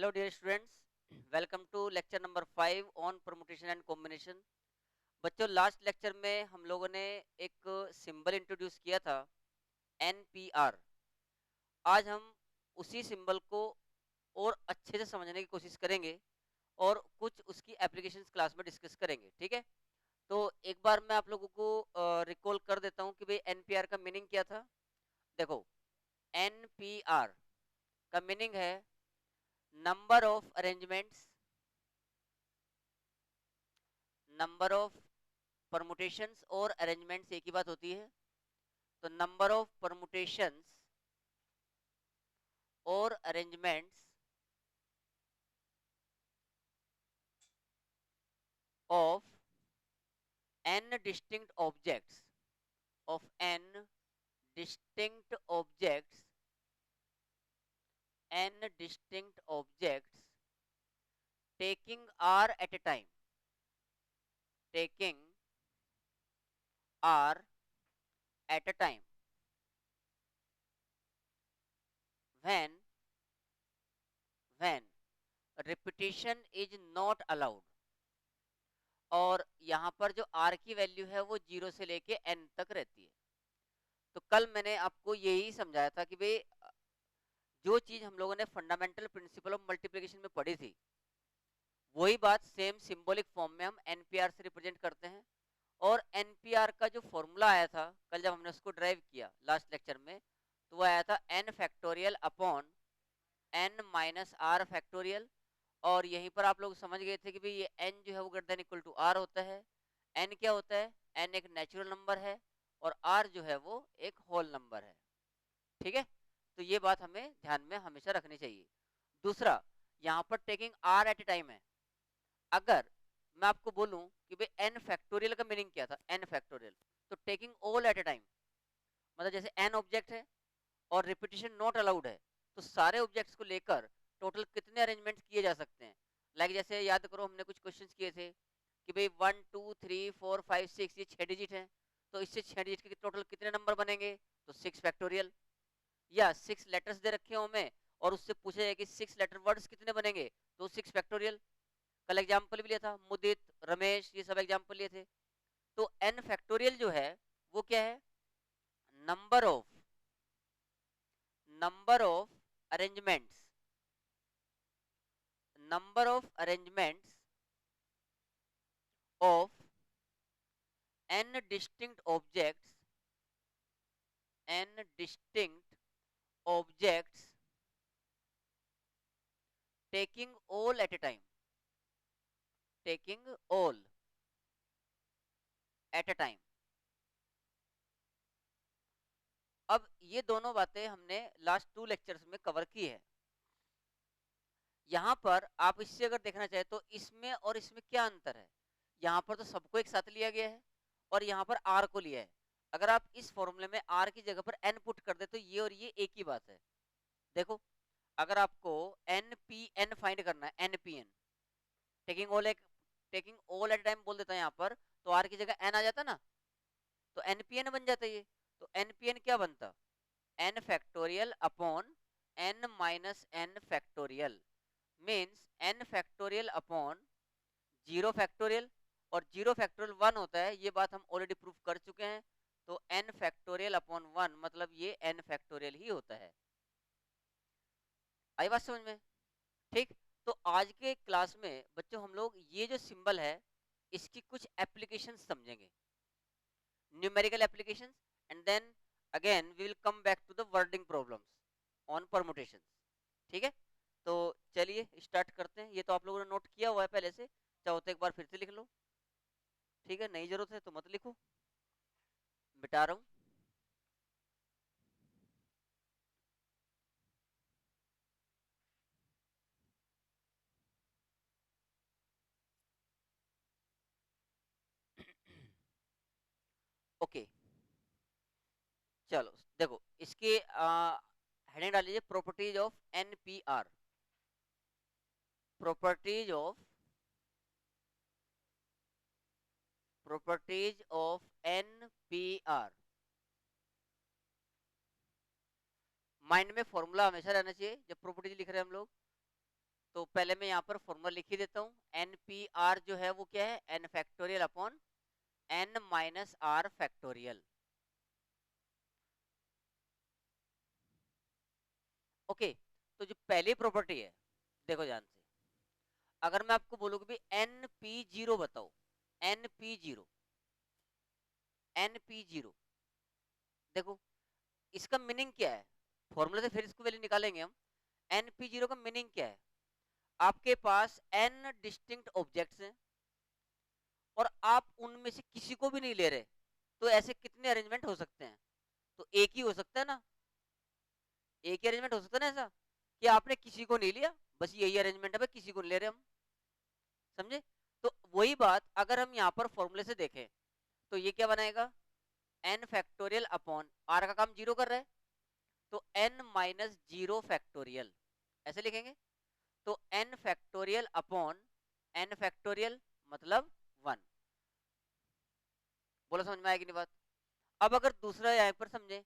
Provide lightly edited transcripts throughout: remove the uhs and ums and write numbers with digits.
Hello dear students, welcome to lecture number 5 on permutation and combination. बच्चों last lecture में हम लोगों ने एक सिंबल इंट्रोड्यूस किया था NPR। आज हम उसी सिंबल को और अच्छे से समझने की कोशिश करेंगे और कुछ उसकी एप्लीकेशंस क्लास में डिस्कस करेंगे। ठीक है, तो एक बार मैं आप लोगों को रिकॉल कर देता हूँ कि भाई NPR का मीनिंग क्या था। देखो, NPR का मीनिंग है number of arrangements, number of permutations और अरेंजमेंट्स एक ही बात होती है। तो नंबर ऑफ परमुटेशंस और arrangements of n distinct objects of n distinct objects n distinct objects taking r at a time, taking r at a time, when when repetition is not allowed। और यहाँ पर जो r की value है वो 0 से लेके n तक रहती है। तो कल मैंने आपको यही समझाया था कि भाई जो चीज हम लोगों ने फंडामेंटल प्रिंसिपल ऑफ मल्टीप्लिकेशन में पढ़ी थी वही बात सेम सिंबॉलिक फॉर्म में हम एनपीआर से रिप्रेजेंट करते हैं। और एनपीआर का जो फॉर्मूला आया था कल जब हमने उसको ड्राइव किया लास्ट लेक्चर में, तो वो आया था n factorial upon N minus are factorial. और यहीं पर आप लोग समझ गए थे कि भाई ये एन जो है वो greater than equal to r होता है। एन क्या होता है? एन एक नेचुरल नंबर है और आर जो है वो एक होल नंबर है। ठीक है, तो ये बात हमें ध्यान में हमेशा रखनी चाहिए। दूसरा, यहाँ पर taking r at a time है। अगर मैं आपको बोलूं कि भाई एन फैक्टोरियल का मीनिंग क्या था, एन फैक्टोरियल, तो taking all at a time, मतलब जैसे एन ऑब्जेक्ट है और रिपीटिशन नॉट अलाउड है, तो सारे ऑब्जेक्ट्स को लेकर टोटल कितने अरेंजमेंट किए जा सकते हैं। लाइक जैसे याद करो हमने कुछ क्वेश्चंस किए थे कि भाई 1 2 3 4 5 6 ये 6 डिजिट है, तो इससे 6 डिजिट के टोटल कितने नंबर बनेंगे? तो 6 फैक्टोरियल। या 6 लेटर्स दे रखे हो हमें और उससे पूछा जाए कि 6 लेटर वर्ड्स कितने बनेंगे, तो 6 फैक्टोरियल। कल एग्जाम्पल भी लिया था, मुदित, रमेश, ये सब एग्जाम्पल लिए थे। तो एन फैक्टोरियल जो है वो क्या है? Number of number of arrangements, number of arrangements of n distinct objects, n distinct objects taking all at a time, taking all at a time. अब ये दोनों बातें हमने लास्ट 2 लेक्चर्स में कवर की है। यहाँ पर आप इससे अगर देखना चाहे तो इसमें और इसमें क्या अंतर है। यहाँ पर तो सबको एक साथ लिया गया है और यहाँ पर आर को लिया है। अगर आप इस फॉर्मूले में आर की जगह पर एन पुट कर दे तो ये और ये एक ही बात है। देखो, अगर आपको एन पी एन फाइंड करना है, N P n, taking all एक टेकिंग ऑल एट टाइम बोल देता है यहाँ पर, तो आर की जगह एन आ जाता ना, तो एन पी एन बन जाता है ये। तो एन पी एन क्या बनता? N factorial upon N minus n factorial, means n factorial upon 0 factorial. और 0 फैक्टोरियल 1 होता है, ये बात हम ऑलरेडी प्रूफ कर चुके हैं। तो एन फैक्टोरियल अपॉन 1 मतलब ये एन फैक्टोरियल ही होता है। आई बात समझ में? ठीक। तो आज के क्लास में बच्चों हम लोग ये जो सिंबल है इसकी कुछ एप्लीकेशन समझेंगे, numerical applications, and then again we will come back to the wording problems on permutations. ठीक है, तो चलिए स्टार्ट करते हैं। ये तो आप लोगों ने नोट किया हुआ है पहले से, चाहो तो एक बार फिर से लिख लो। ठीक है, नहीं जरूरत है तो मत लिखो, मिटा रहा हूँ। ओके, चलो देखो इसके हेडिंग डाल लीजिए, properties of NPR, properties of properties of NPR. Mind में फॉर्मूला हमेशा रहना चाहिए जब प्रॉपर्टीज लिख रहे हैं हम लोग। तो पहले मैं यहाँ पर फॉर्मूला लिख ही देता हूँ। एन पी आर जो है वो क्या है, n factorial upon N minus are factorial. Okay, तो जो पहली प्रॉपर्टी है, देखो ध्यान से, अगर मैं आपको बोलूँ कि एन पी जीरो बताओ, n P zero, n P zero, देखो इसका मीनिंग क्या है, फॉर्मूले से फिर इसको वैल्यू निकालेंगे हम। एन पी जीरो का मीनिंग क्या है, आपके पास एन डिस्टिंक्ट ऑब्जेक्ट्स हैं और आप उनमें से किसी को भी नहीं ले रहे, तो ऐसे कितने अरेंजमेंट हो सकते हैं, तो एक ही हो सकता है ना, एक ही अरेंजमेंट हो सकता है ना ऐसा, कि आपने किसी को नहीं लिया, बस यही अरेंजमेंट है, भाई किसी को नहीं ले रहे हम, समझे। तो वही बात अगर हम यहाँ पर फॉर्मूले से देखें तो ये क्या बनाएगा, एन फैक्टोरियल अपॉन आर का काम जीरो कर रहा है, तो एन माइनस जीरो फैक्टोरियल, ऐसे लिखेंगे। तो n factorial upon n factorial मतलब 1। बोला समझ में आएगी नहीं बात। अब अगर दूसरा यहाँ पर समझे,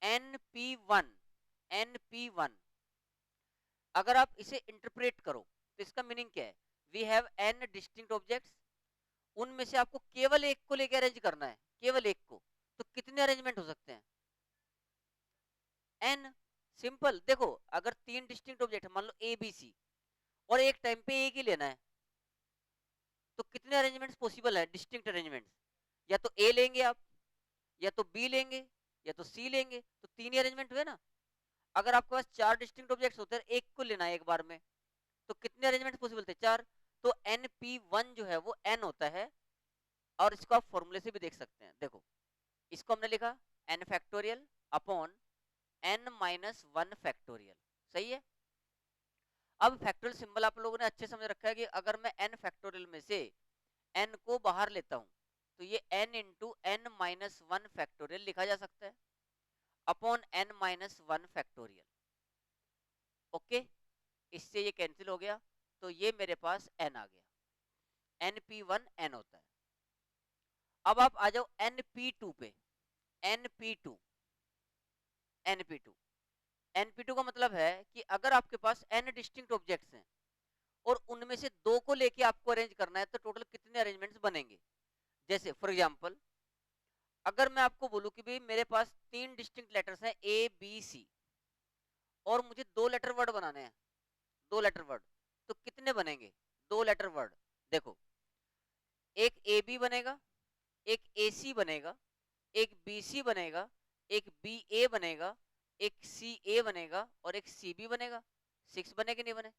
n P one, n P one, अगर आप इसे इंटरप्रेट करो तो इसका मीनिंग क्या है, we have n distinct objects, उनमें से आपको केवल एक को लेकर अरेंज करना है, केवल एक को, तो कितने अरेंजमेंट हो सकते हैं, एन। सिंपल, देखो अगर तीन डिस्टिंक्ट ऑब्जेक्ट मान लो ए बी सी और एक टाइम पे एक ही लेना है, तो कितने अरेंजमेंट्स पॉसिबल है, डिस्टिंक्ट अरेंजमेंट्स, या तो ए लेंगे आप, या तो बी लेंगे, या तो सी लेंगे, तो तीन ही अरेंजमेंट हुए ना। अगर आपके पास चार डिस्टिंक्ट ऑब्जेक्ट्स होते हैं, एक को लेना है एक बार में, तो कितने अरेंजमेंट पॉसिबल थे, चार। तो एन पी वन जो है वो एन होता है, और इसको आप फॉर्मूले से भी देख सकते हैं। देखो इसको हमने लिखा n factorial upon N minus one factorial, सही है। अब फैक्टोरियल सिंबल आप लोगों ने अच्छे समझ रखा है कि अगर मैं एन फैक्टोरियल में से एन को बाहर लेता हूं तो ये n into N minus one factorial लिखा जा सकता है upon N minus one factorial. Okay, इससे ये कैंसिल हो गया, तो ये मेरे पास एन आ गया, एन पी वन एन होता है। अब आप आ जाओ एन पी टू पे, n P two, n P two, n P two का मतलब है कि अगर आपके पास एन डिस्टिंक्ट ऑब्जेक्ट्स हैं और उनमें से दो को लेके आपको अरेंज करना है, तो टोटल कितने अरेंजमेंट्स बनेंगे। जैसे फॉर एग्जांपल, अगर मैं आपको बोलूं कि भाई मेरे पास तीन डिस्टिंक्ट लेटर्स हैं ए बी सी और मुझे दो लेटर वर्ड बनाने हैं, दो लेटर वर्ड, तो कितने बनेंगे, दो लेटर वर्ड। देखो एक ए बी बनेगा, एक ए सी बनेगा, एक बी सी बनेगा, एक बी ए बनेगा, एक सी ए बनेगा और एक सी बी बनेगा। सिक्स बने कि नहीं बने।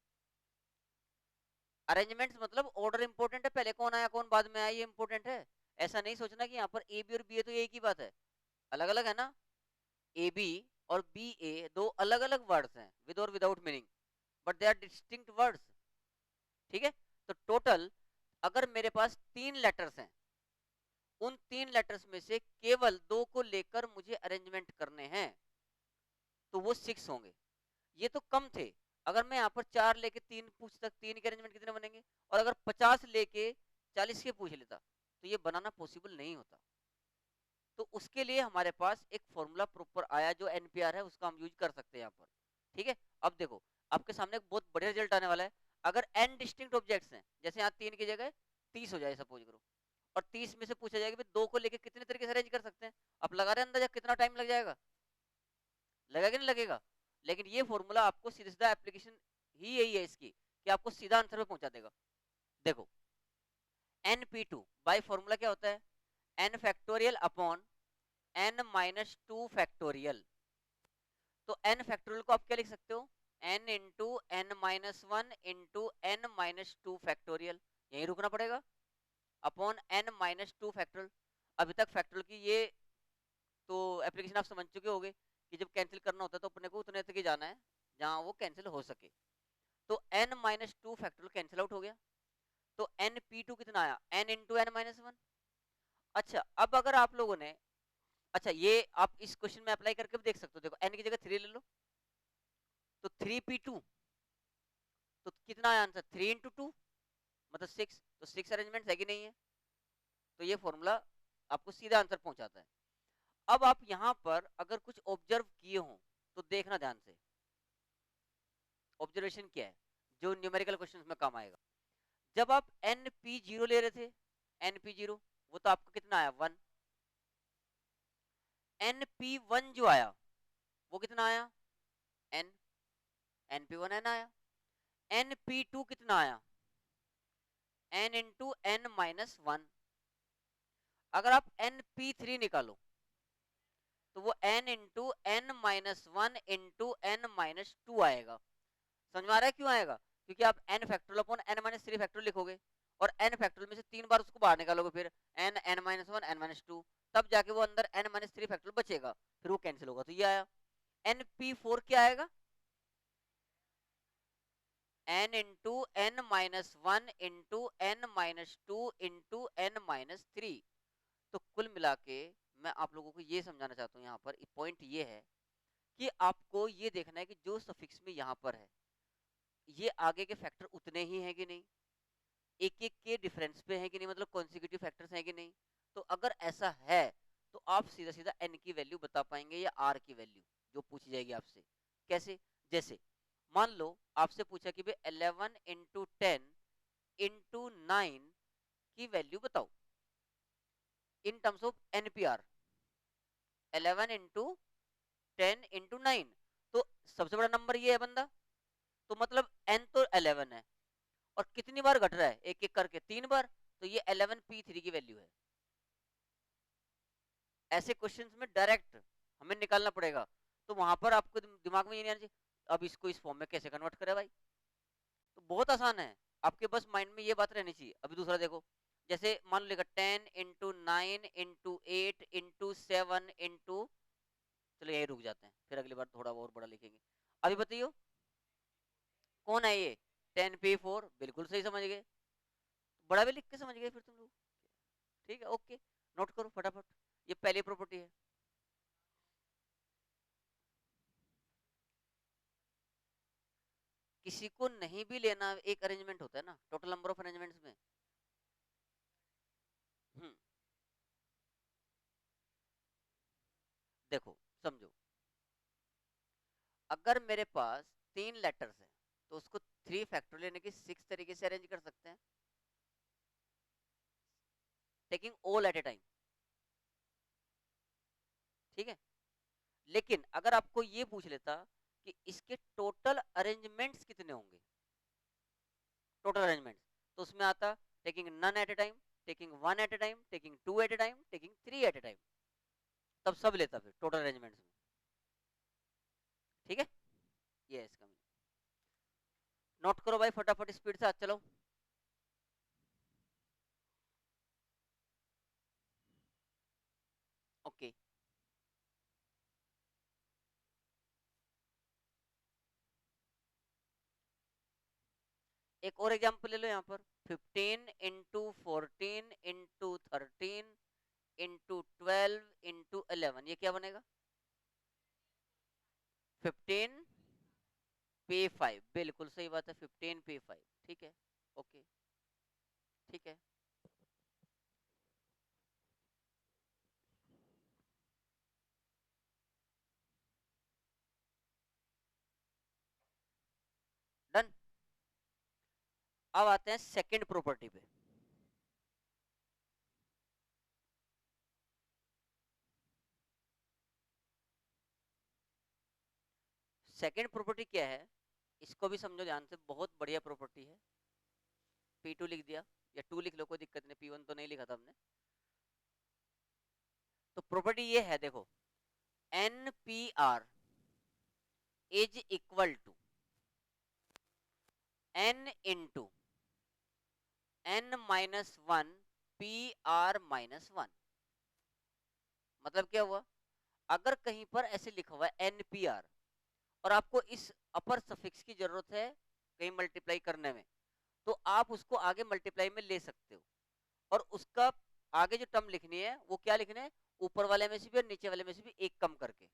अरेंजमेंट्स मतलब ऑर्डर इंपॉर्टेंट है, पहले कौन आया कौन बाद में आया ये इंपॉर्टेंट है। ऐसा नहीं सोचना कि यहाँ पर ए बी और बी ए तो एक ही बात है, अलग अलग है ना। ए बी और बी ए दो अलग अलग वर्ड्स हैं, विद और without meaning, but they are distinct words, ठीक है। तो टोटल अगर मेरे पास तीन लेटर्स हैं, उन तीन लेटर्स में से केवल दो को लेकर मुझे अरेंजमेंट करने हैं, तो वो सिक्स होंगे। ये तो कम थे, अगर मैं यहाँ पर चार लेके तीन पूछता, तीन के अरेंजमेंट कितने बनेंगे, और अगर 50 लेके 40 के पूछ लेता तो ये बनाना पॉसिबल नहीं होता। तो उसके लिए हमारे पास एक फॉर्मूला प्रॉपर आया जो एनपीआर है, उसका हम यूज कर सकते हैं यहाँ पर, ठीक है। अब देखो आपके सामने एक बहुत बढ़िया रिजल्ट आने वाला है। अगर एन डिस्टिंक्ट ऑब्जेक्ट्स हैं, जैसे यहाँ तीन की जगह 30 हो जाए सपोज करो, और 30 में से पूछा जाएगा भाई दो को लेके कितने तरीके से अरेंज कर सकते हैं, आप लगा रहे हैं अंदाजा कितना टाइम लग जाएगा, लगेगा कि नहीं लगेगा। लेकिन ये फॉर्मूला आपको सीधा एप्लीकेशन ही यही है इसकी, कि आपको सीधा आंसर पे पहुंचा देगा। देखो n P two by formula क्या होता है, n factorial upon N minus two factorial. तो एन फैक्टोरियल को आप क्या लिख सकते हो, n into N minus one into N minus two factorial, यही रुकना पड़ेगा, upon N minus two factorial. अभी तक फैक्टोरियल की ये तो एप्लीकेशन आप समझ चुके होंगे कि जब कैंसिल करना होता है तो अपने को उतने तक ही जाना है जहां वो कैंसिल हो सके। तो n minus two factorial cancel out हो गया, तो एन पी टू कितना आया, n into N minus one. अच्छा अब अगर आप लोगों ने, अच्छा ये आप इस क्वेश्चन में अप्लाई करके भी देख सकते हो, देखो एन की जगह थ्री ले लो, तो थ्री पी टू, तो कितना आया आंसर, थ्री इंटू टू मतलब सिक्स, तो सिक्स अरेंजमेंट है कि नहीं है। तो ये फॉर्मूला आपको सीधा आंसर पहुंचाता है। अब आप यहां पर अगर कुछ ऑब्जर्व किए हो तो देखना ध्यान से, ऑब्जर्वेशन क्या है। जो न्यूमेरिकल क्वेश्चन में काम आएगा। जब आप NP0 ले रहे थे, NP0 वो तो आपका कितना आया 1। NP1 जो आया वो कितना आया n, NP1 n आया। NP2 कितना आया n इंटू n माइनस 1। अगर आप NP3 निकालो तो वो n into n minus 1 into n minus 2 आएगा। समझ में आ रहा है क्यों आएगा? क्योंकि आप n factorial upon n minus 3 factorial लिखोगे और n फैक्टोरियल में से 3 बार उसको बाहर निकालोगे, फिर n n minus 1 n minus 2, तब जाके वो अंदर n माइनस 3 फैक्टोरियल बचेगा, फिर वो कैंसिल होगा। तो ये आया। NP4 क्या आएगा n into n minus 1 into n minus 2 into n minus 3। तो कुल मिला के मैं आप लोगों को ये समझाना चाहता हूँ, यहाँ पर पॉइंट ये है कि आपको ये देखना है कि जो सफिक्स में यहाँ पर है ये आगे के फैक्टर उतने ही हैं कि नहीं, एक एक के डिफरेंस पे है कि नहीं, मतलब कॉन्सिक्यूटिव फैक्टर्स हैं कि नहीं। तो अगर ऐसा है तो आप सीधा सीधा n की वैल्यू बता पाएंगे या r की वैल्यू जो पूछी जाएगी आपसे। कैसे? जैसे मान लो आपसे पूछा कि भाई 11 इंटू 10 इंटू 9 की वैल्यू बताओ in terms of NPR। 11 into 10 into 9, तो सबसे बड़ा नंबर ये है बंदा, तो मतलब n तो 11 है और कितनी बार घट रहा है एक एक करके 3 बार, तो ये 11p3 की वैल्यू है। ऐसे क्वेश्चंस में डायरेक्ट हमें निकालना पड़ेगा, तो वहां पर आपको दिमाग में ये नहीं आना चाहिए अब इसको इस फॉर्म में कैसे कन्वर्ट करें भाई। तो बहुत आसान है, आपके बस माइंड में ये बात रहनी चाहिए। अभी दूसरा देखो, जैसे मान लो लेगा 10 इंटू 9 इंटू 8 इंटू 7 इंटू, चलो यही रुक जाते हैं, फिर अगली बार थोड़ा और बड़ा लिखेंगे। अभी बताइयो कौन है ये 10p4, बिल्कुल सही समझ गए, बड़ा भी लिख के समझ गए फिर तुम लोग। ठीक है, ओके, नोट करो फटाफट, ये पहली प्रॉपर्टी है। किसी को नहीं भी लेना एक अरेंजमेंट होता है ना, टोटल नंबर ऑफ अरेंजमेंट्स में। हम्म, देखो समझो, अगर मेरे पास 3 लेटर्स हैं तो उसको 3 फैक्टोरियल यानी कि 6 तरीके से अरेंज कर सकते हैं, taking all at a time. ठीक है, लेकिन अगर आपको ये पूछ लेता कि इसके टोटल अरेंजमेंट्स कितने होंगे, टोटल अरेंजमेंट्स, तो उसमें आता taking none at a time, taking 1 at a time, taking 2 at a time, taking 3 at a time, तब सब लेता फिर टोटल अरेंजमेंट्स में। ठीक है, ये है इसका मीनिंग। नोट करो भाई फटाफट, स्पीड से आज चलो। ओके, एक और एग्जांपल ले लो यहाँ पर, 15 इंटू 14 इंटू 13 इंटू 12 इंटू 11, ये क्या बनेगा 15p5, बिल्कुल सही बात है 15p5। ठीक है, ओके, ठीक है, डन। अब आते हैं सेकंड प्रॉपर्टी पे। सेकंड प्रॉपर्टी क्या है, इसको भी समझो ध्यान से, बहुत बढ़िया प्रॉपर्टी है। P2 लिख दिया या 2 लिख लो, कोई दिक्कत नहीं, P1 तो नहीं लिखा था हमने। तो प्रॉपर्टी ये है, देखो, NPR is equal to n into n minus 1 PR minus 1। मतलब क्या हुआ, अगर कहीं पर ऐसे लिखा हुआ है NPR और आपको इस अपर सफिक्स की जरूरत है कहीं मल्टीप्लाई करने में, तो आप उसको आगे मल्टीप्लाई में ले सकते हो और उसका आगे जो टर्म लिखनी है वो क्या लिखना है, ऊपर वाले में से भी और नीचे वाले में से भी एक कम करके,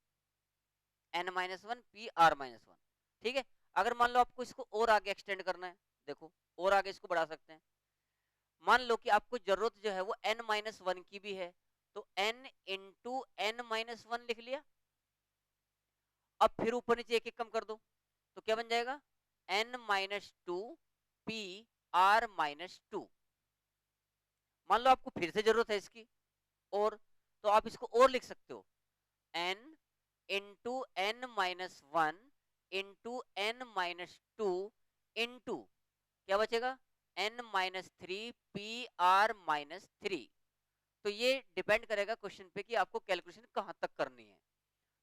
n-1 PR-1। ठीक है, अगर मान लो आपको इसको और आगे एक्सटेंड करना है, देखो और आगे इसको बढ़ा सकते हैं। मान लो कि आपको जरूरत जो है वो n-1 की भी है, तो n इंटू n-1 लिख लिया। अब फिर ऊपर नीचे एक एक कम कर दो, तो क्या बन जाएगा n minus two P are minus to. मान लो आपको फिर से जरूरत है इसकी और, तो आप इसको और लिख सकते हो, n into N minus one into N minus two into क्या बचेगा, n minus three P are minus three. तो ये डिपेंड करेगा क्वेश्चन पे कि आपको कैलकुलेशन कहां तक करनी है।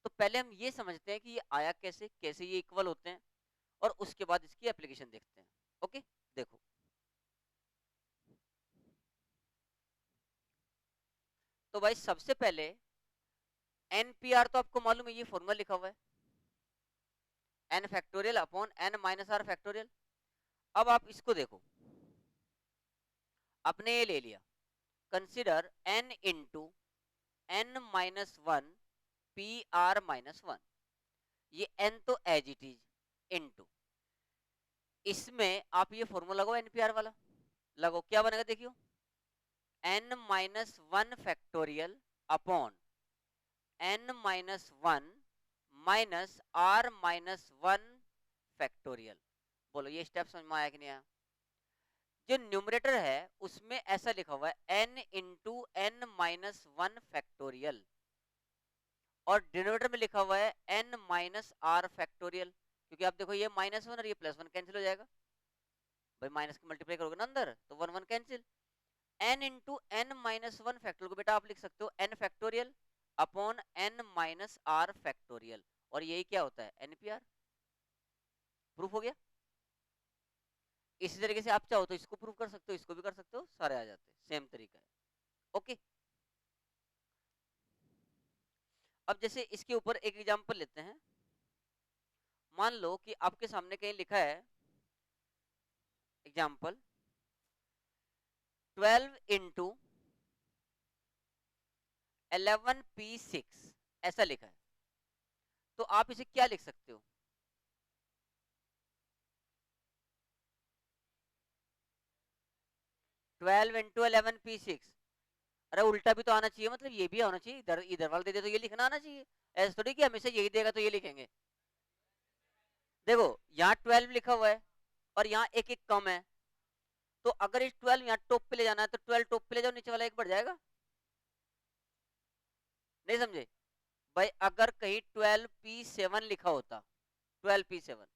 तो पहले हम ये समझते हैं कि ये आया कैसे, कैसे ये इक्वल होते हैं, और उसके बाद इसकी एप्लीकेशन देखते हैं। ओके, देखो तो भाई सबसे पहले एनपीआर तो आपको मालूम है, ये फॉर्मूला लिखा हुआ है n factorial upon N minus are factorial. अब आप इसको देखो, आपने ये ले लिया, consider n into N minus one P are minus one. ये एन तो एज इट इज इंटू, इसमें आप ये फॉर्मूला लगाओ एनपीआर वाला, लगो क्या बनेगा देखियो, n minus one factorial upon N minus one minus are minus one factorial. बोलो ये स्टेप समझ में आया कि नहीं आया। जो न्यूमरेटर है उसमें ऐसा लिखा हुआ है n into N minus one factorial, और डिनोमिनेटर में लिखा हुआ है n माइनस आर फैक्टोरियल। क्योंकि आप देखो ये माइनस वन और ये प्लस वन कैंसिल हो जाएगा, भाई माइनस के मल्टीप्लाई करोगे ना अंदर तो one one cancel. n into N minus one factorial को बेटा आप लिख सकते हो n factorial upon n minus are factorial, और यही क्या होता है एनपीआर। प्रूफ हो गया। इसी तरीके से आप चाहो तो इसको प्रूफ कर सकते हो, इसको भी कर सकते हो, सारे आ जाते हैं, सेम तरीका है। ओके, अब जैसे इसके ऊपर एक एग्जांपल लेते हैं। मान लो कि आपके सामने कहीं लिखा है एग्जांपल 12 इंटू 11p6 ऐसा लिखा है, तो आप इसे क्या लिख सकते हो, 12 इंटू 11p6। अरे उल्टा भी तो आना चाहिए, मतलब ये भी आना चाहिए, इधर इधर वाला दे दे तो ये लिखना आना चाहिए। ऐसा थोड़ी कि हमेशा यही देगा तो ये लिखेंगे। देखो यहाँ 12 लिखा हुआ है और यहाँ एक एक कम है, तो अगर इस 12 यहाँ टॉप पे ले जाना है तो 12 टॉप पे ले जाओ, नीचे वाला एक बढ़ जाएगा। नहीं समझे भाई, अगर कहीं 12p7 लिखा होता, 12p7,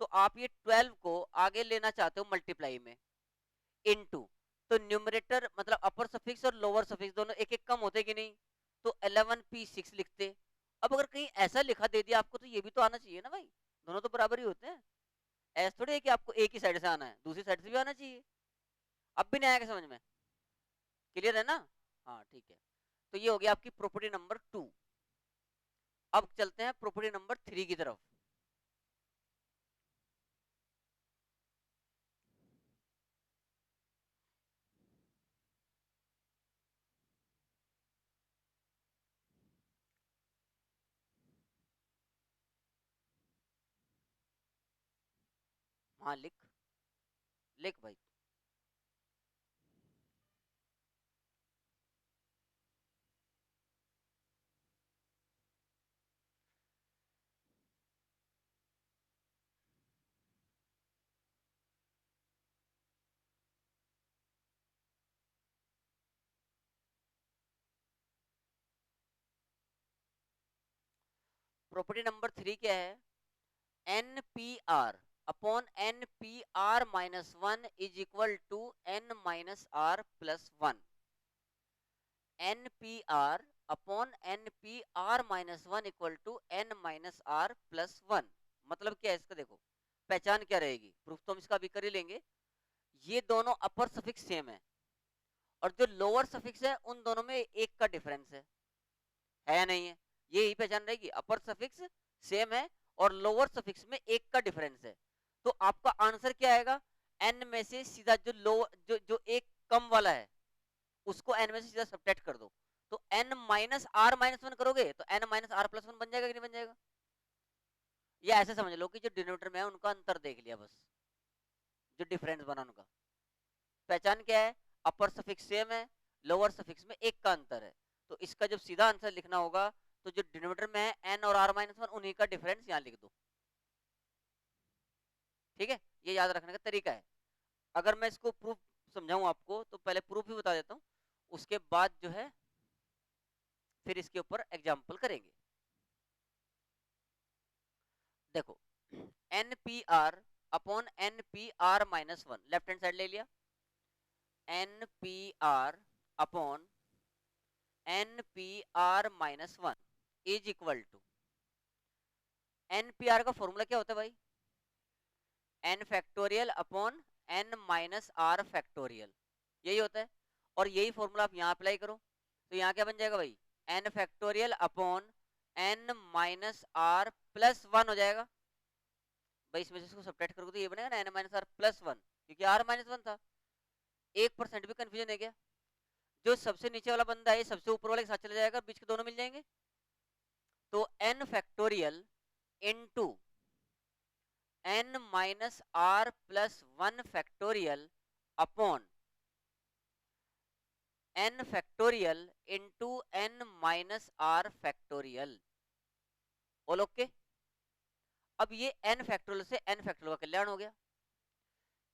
तो आप ये 12 को आगे लेना चाहते हो मल्टीप्लाई में, इनटू, तो न्यूमरेटर मतलब अपर सफिक्स और लोअर सफिक्स दोनों एक एक कम होते कि नहीं, तो 11p6 लिखते। अब अगर कहीं ऐसा लिखा दे दिया आपको तो ये भी तो आना चाहिए ना भाई, दोनों तो बराबर ही होते हैं। ऐसा थोड़ी है कि आपको एक ही साइड से आना है, दूसरी साइड से भी आना चाहिए। अब भी नहीं आएगा समझ में, क्लियर है ना। हाँ ठीक है, तो ये हो गया आपकी प्रॉपर्टी नंबर 2। अब चलते हैं प्रॉपर्टी नंबर 3 की तरफ। हाँ लिख, लिख भाई। प्रॉपर्टी नंबर 3 क्या है, N P r upon n P are minus one is equal to n minus are plus one. N P r upon n P are minus one equal to n minus are plus one. मतलब क्या है इसका, देखो पहचान क्या रहेगी, proof तो हम इसका अभी कर ही लेंगे। ये दोनों अपर सफिक्स सेम है और जो लोअर सफिक्स है उन दोनों में एक का डिफरेंस है या नहीं है, ये ही पहचान रहेगी। अपर सफिक्स सेम है और लोअर सफिक्स में एक का डिफरेंस है, तो आपका आंसर क्या आएगा, एन में से सीधा जो लो जो जो एक कम वाला है उसको एन में से सीधा सब्ट्रैक्ट कर दो, तो n minus are minus one करोगे तो n minus are plus one बन जाएगा कि नहीं बन जाएगा। ये ऐसे समझ लो कि जो डिनोमिनेटर में है उनका अंतर देख लिया बस, जो डिफरेंस बना उनका। पहचान क्या है, अपर सफिक्स सेम है, लोअर सफिक्स में एक का अंतर है, तो इसका जब सीधा आंसर लिखना होगा तो जो डिनोमिनेटर में है एन और आर माइनस वन उन्हीं का डिफरेंस यहाँ लिख दो। ठीक है, ये याद रखने का तरीका है। अगर मैं इसको प्रूफ समझाऊं आपको तो पहले प्रूफ ही बता देता हूँ, उसके बाद जो है फिर इसके ऊपर एग्जाम्पल करेंगे। देखो, n P r upon n P are minus one, left hand side ले लिया, n P r upon n P are minus one is equal to, n P r का फॉर्मूला क्या होता है भाई, n factorial upon N minus are factorial, यही होता है। और यही फॉर्मूला आप यहाँ अप्लाई करो तो यहाँ क्या बन जाएगा भाई, n factorial upon N minus are plus one हो जाएगा भाई। इसमें से इसको सब्ट्रैक्ट करोगे तो ये बनेगा ना n minus are plus one, क्योंकि आर माइनस वन था। 1% भी कंफ्यूजन है क्या, जो सबसे नीचे वाला बंदा है सबसे ऊपर वाले के साथ चला जाएगा, बीच के दोनों मिल जाएंगे। तो n factorial into n minus are plus one factorial upon n factorial into n minus are factorial, all okay. अब ये एन फैक्टोरियल से एन फैक्टोरियल का कल्याण हो गया।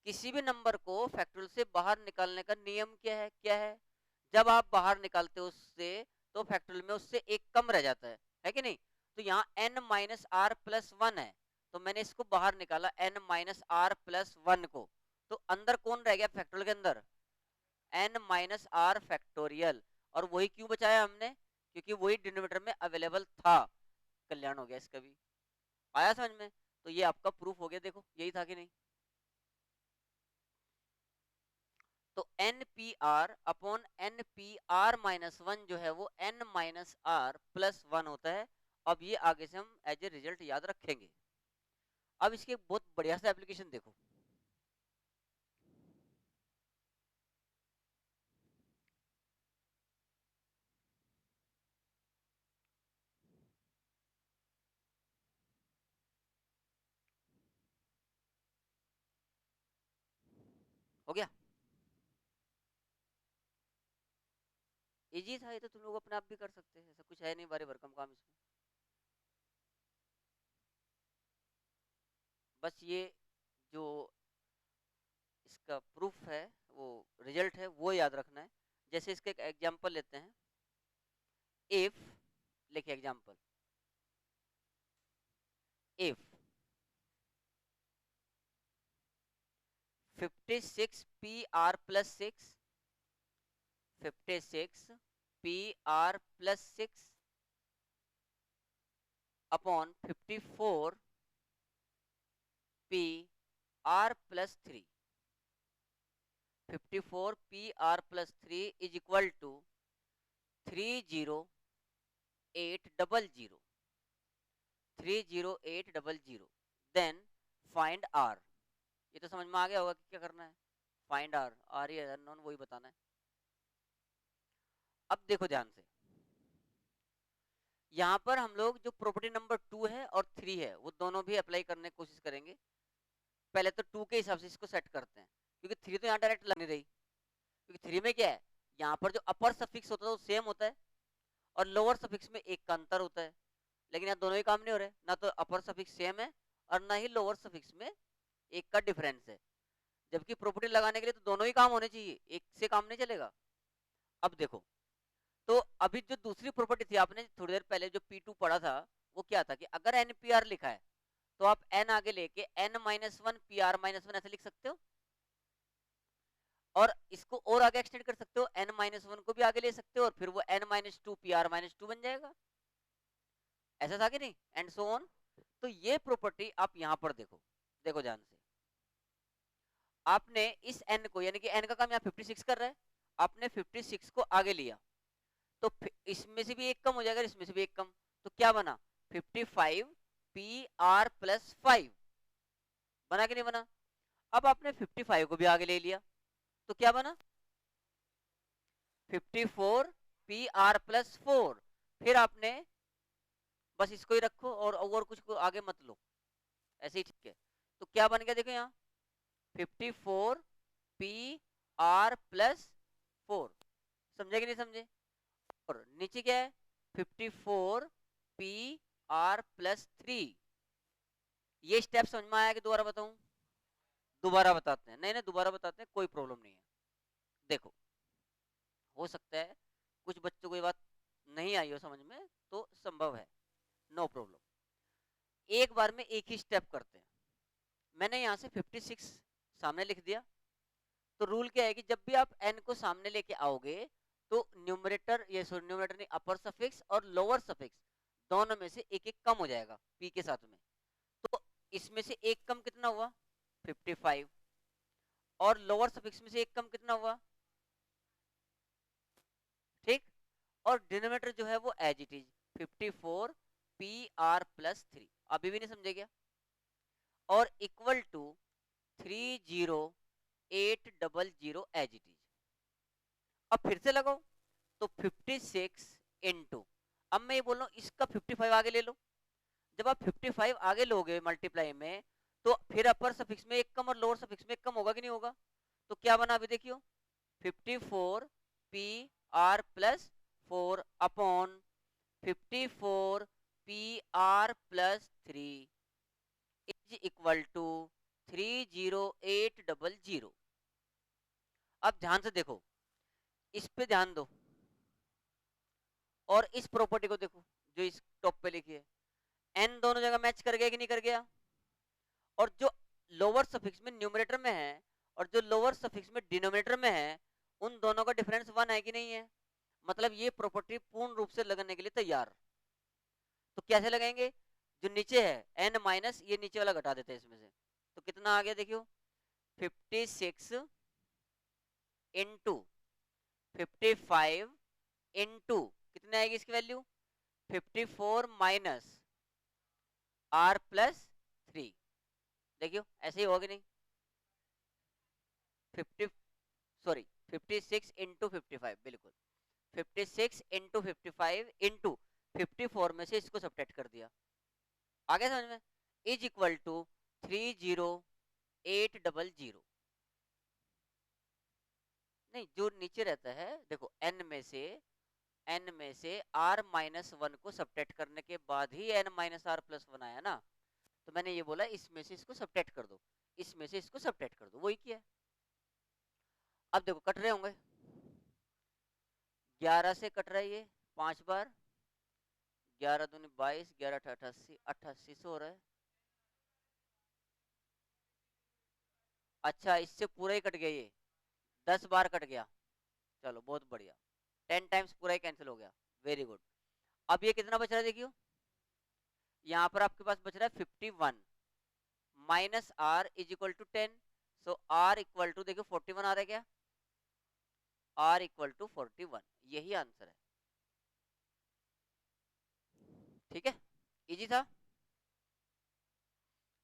किसी भी नंबर को फैक्टोरियल से बाहर निकालने का नियम क्या है, जब आप बाहर निकालते हो उससे तो फैक्टोरियल में उससे एक कम रह जाता है कि नहीं। तो यहाँ n minus are plus one है, तो मैंने इसको बाहर निकाला n minus are plus one को, तो अंदर कौन रह गया फैक्टोरियल के अंदर, n माइनस आर फैक्टोरियल। और वही क्यों बचाया हमने, क्योंकि वही डिनोमिनेटर में अवेलेबल था, कल्याण हो गया इसका भी। आया समझ में, तो ये आपका प्रूफ हो गया, देखो यही था कि नहीं। तो n P r upon n P are minus one जो है वो n minus are plus one होता है। अब ये आगे से हम एज ए रिजल्ट याद रखेंगे। अब इसके बहुत बढ़िया सा एप्लीकेशन देखो, हो गया इजी था ये, तो तुम लोग अपने आप भी कर सकते हैं, ऐसा कुछ है नहीं बारे भरकम काम इसमें। बस ये जो इसका प्रूफ है, वो रिजल्ट है, वो याद रखना है। जैसे इसका एक एग्जांपल लेते हैं, इफ, लिखे example, if 56 P R plus 6, 56 P R plus 6 upon 54 P R plus 3, 54 P R plus 3 is equal to 30800, 30800। Then find R, ये तो समझ में आ गया होगा कि क्या करना है, फाइंड आर, आर ही अननोन वही बताना है। अब देखो ध्यान से, यहाँ पर हम लोग जो प्रॉपर्टी नंबर 2 है और 3 है वो दोनों भी अप्लाई करने की कोशिश करेंगे। पहले तो 2 के हिसाब से इसको सेट करते हैं, क्योंकि 3 तो यहाँ डायरेक्ट लग नहीं रही, क्योंकि 3 में क्या है, यहाँ पर जो अपर सफिक्स होता है वो सेम होता है और लोअर सफिक्स में एक का अंतर होता है। लेकिन यहाँ दोनों ही काम नहीं हो रहे, ना तो अपर सफिक्स सेम है और ना ही लोअर सफिक्स में एक का डिफरेंस है। जबकि प्रॉपर्टी लगाने के लिए तो दोनों ही काम होने चाहिए, एक से काम नहीं चलेगा। अब देखो, तो अभी जो दूसरी प्रॉपर्टी थी आपने थोड़ी देर पहले जो P2 पढ़ा था, वो क्या था कि अगर NPR लिखा है तो आप n आगे लेके n minus one P are minus one ऐसे लिख सकते हो, और इसको और आगे एक्सटेंड कर सकते हो, n माइनस वन को भी आगे ले सकते हो और फिर वो n minus two P are minus to बन जाएगा। ऐसा था कि नहीं, एंड सो ऑन। तो ये प्रॉपर्टी आप यहां पर देखो, देखो ध्यान से, आपने इस n को, यानी कि n का काम यहाँ 56 कर रहा है, आपने 56 को आगे लिया तो इसमें से भी एक कम हो जाएगा, इसमें से भी एक कम, तो क्या बना, 55 पी आर प्लस 5 बना कि नहीं बना। अब आपने 55 को भी आगे ले लिया तो क्या बना, 54 पी आर प्लस 4। फिर आपने बस इसको ही रखो और कुछ को आगे मत लो, ऐसे ही ठीक है। तो क्या बन गया देखो यहाँ, 54 पी आर प्लस 4, समझे कि नहीं समझे। और नीचे क्या है, 54 पी आर प्लस 3। ये स्टेप समझ में आया कि दोबारा बताऊं, दोबारा बताते हैं, नहीं नहीं दोबारा बताते हैं, कोई प्रॉब्लम नहीं है। देखो हो सकता है कुछ बच्चों को ये बात नहीं आई हो समझ में, तो संभव है, नो प्रॉब्लम। एक बार में एक ही स्टेप करते हैं। मैंने यहाँ से 56 सामने लिख दिया। तो रूल क्या है कि जब भी आप n को सामने लेके आओगे तो न्यूमरेटर, ये सॉरी न्यूमरेटर नहीं, अपर सफिक्स और लोअर सफिक्स दोनों में से एक एक कम हो जाएगा p के साथ में। तो इसमें से एक कम कितना हुआ 55, और लोअर सफिक्स में से एक कम कितना हुआ, ठीक। और डिनोमिनेटर जो है वो as it is 54 P R plus 3, अभी भी नहीं समझे क्या, और equal to 30800 as it is. अब फिर से लगाओ, तो 56 इंटू, अब मैं ये बोल रहा हूँ इसका 55 आगे ले लो। जब आप 55 आगे लोगे मल्टीप्लाई में, तो फिर अपर सफिक्स में एक कम और लोअर सफिक्स में एक कम होगा कि नहीं होगा। तो क्या बना अभी देखियो, 54 P R plus 4 upon 54 P R plus 3 is equal to 30800। अब ध्यान से देखो, इस पे ध्यान दो और इस प्रॉपर्टी को देखो जो इस टॉप पे लिखी है, एन दोनों जगह मैच कर गया कि नहीं कर गया। और जो लोअर सफिक्स में न्यूमरेटर में है और जो लोअर सफिक्स में डिनोमिनेटर में है, उन दोनों का डिफरेंस 1 है कि नहीं है। मतलब ये प्रॉपर्टी पूर्ण रूप से लगने के लिए तैयार। तो कैसे लगाएंगे, जो नीचे है एन माइनस, ये नीचे वाला घटा देते हैं इसमें से, तो कितना आ गया देखियो, 56 इंटू 55 इंटू कितने आएगी इसकी वैल्यू 54 माइनस आर प्लस 3। देखियो ऐसे ही होगा नहीं, 50 सॉरी 56 इंटू 55, बिल्कुल 56 इंटू 55 इंटू 54 में से इसको सब्ट्रैक्ट कर दिया, आगे समझ में, इज इक्वल टू 30800। नहीं, जो नीचे रहता है देखो, एन में से आर माइनस 1 को सब्ट्रैक्ट करने के बाद ही एन माइनस आर प्लस 1 आया ना। तो मैंने ये बोला इसमें से इसको सब्ट्रैक्ट कर दो, इसमें से इसको सब्ट्रैक्ट कर दो, वही किया है। अब देखो कट रहे होंगे, 11 से कट रहा है ये 5 बार, 11 दूनी 22, 11 88, 88 से हो रहा है। अच्छा इससे पूरा ही कट गया, ये 10 बार कट गया, चलो बहुत बढ़िया, 10 टाइम्स पूरा ही कैंसिल हो गया, वेरी गुड। अब ये कितना बच रहा है देखियो, यहाँ पर आपके पास बच रहा है 51 minus R is equal to 10, so R equal to देखियो 41 आ रहा है क्या, आर इक्वल टू 41, यही आंसर है। ठीक है, इजी था।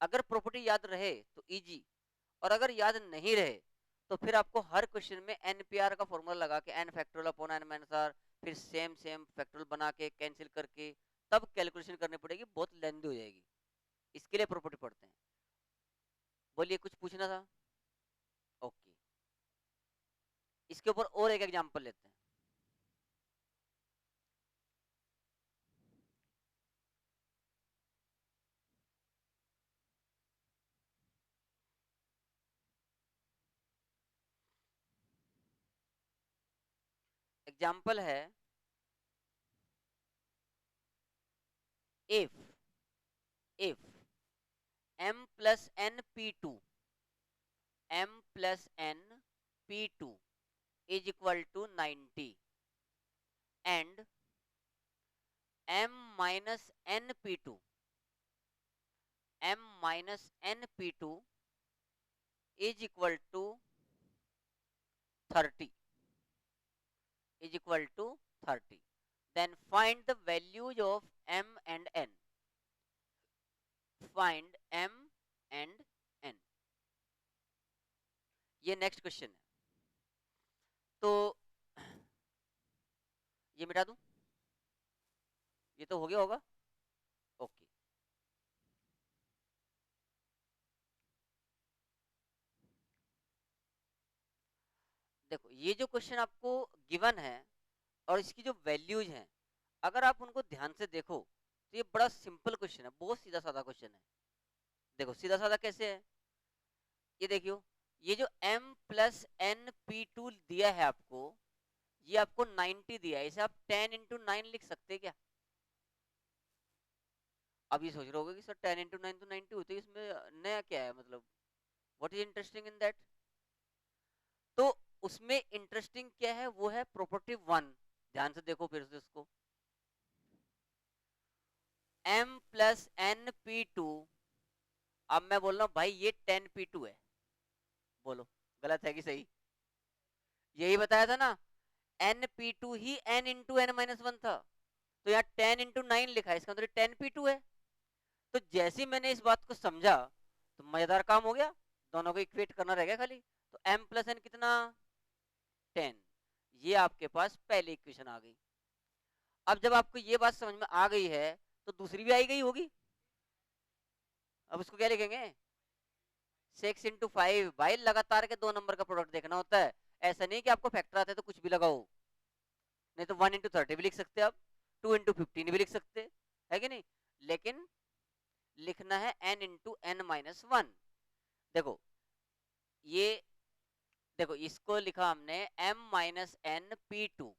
अगर प्रॉपर्टी याद रहे तो इजी, और अगर याद नहीं रहे तो फिर आपको हर क्वेश्चन में एनपीआर का फॉर्मूला लगा के N factorial upon N minus R, फिर सेम सेम फैक्टोरियल बना के कैंसिल करके तब कैलकुलेशन करनी पड़ेगी, बहुत लेंथी हो जाएगी। इसके लिए प्रॉपर्टी पढ़ते हैं। बोलिए कुछ पूछना था, ओके। इसके ऊपर और एक एग्जांपल लेते हैं। एग्जांपल है, if m plus n p2 is equal to 90 and m minus np2 is equal to 30, then find the values of m and n. Find m and n, ये नेक्स्ट क्वेश्चन है। तो ये मिटा दूं, ये तो हो गया होगा, ओके। देखो ये जो क्वेश्चन आपको गिवन है और इसकी जो वैल्यूज हैं, अगर आप उनको ध्यान से देखो तो ये बड़ा सिंपल क्वेश्चन है, बहुत सीधा साधा क्वेश्चन है। देखो सीधा साधा कैसे है, ये देखियो, ये जो m plus N P two दिया है आपको, ये आपको 90 दिया है, इसे आप 10 इंटू 9 लिख सकते हैं क्या? अब ये सोच रहे होगे कि सर 10 इंटू 9 तो 90 होती है, इसमें नया क्या है, मतलब what is interesting in that? तो उसमें इंटरेस्टिंग क्या है, वो है प्रॉपर्टी 1। ध्यान से देखो फिर से इसको, m plus N P two. अब मैं बोल रहा हूँ भाई ये 10 पी टू है, बोलो गलत है कि सही? यही बताया था ना, एन पी टू ही N into N minus one था, तो यहाँ 10 इंटू 9 लिखा है, इसका मतलब 10 पी टू है। तो जैसे ही मैंने इस बात को समझा तो मजेदार काम हो गया, दोनों को इक्वेट करना रह गया खाली। तो m प्लस एन कितना, 10। ये आपके पास पहली इक्वेशन आ गई। अब जब आपको ये बात समझ में आ गई है तो दूसरी भी आई गई होगी। अब उसको क्या लिखेंगे, 6 इंटू 5। भाई लगातार के 2 नंबर का प्रोडक्ट देखना होता है, ऐसा नहीं कि आपको फैक्टर आते तो कुछ भी लगाओ। नहीं तो 1 इंटू 30 भी लिख सकते आप, 2 इंटू 15 भी लिख सकते है कि नहीं, लेकिन लिखना है n into N minus one. देखो ये, देखो इसको लिखा हमने m minus N P two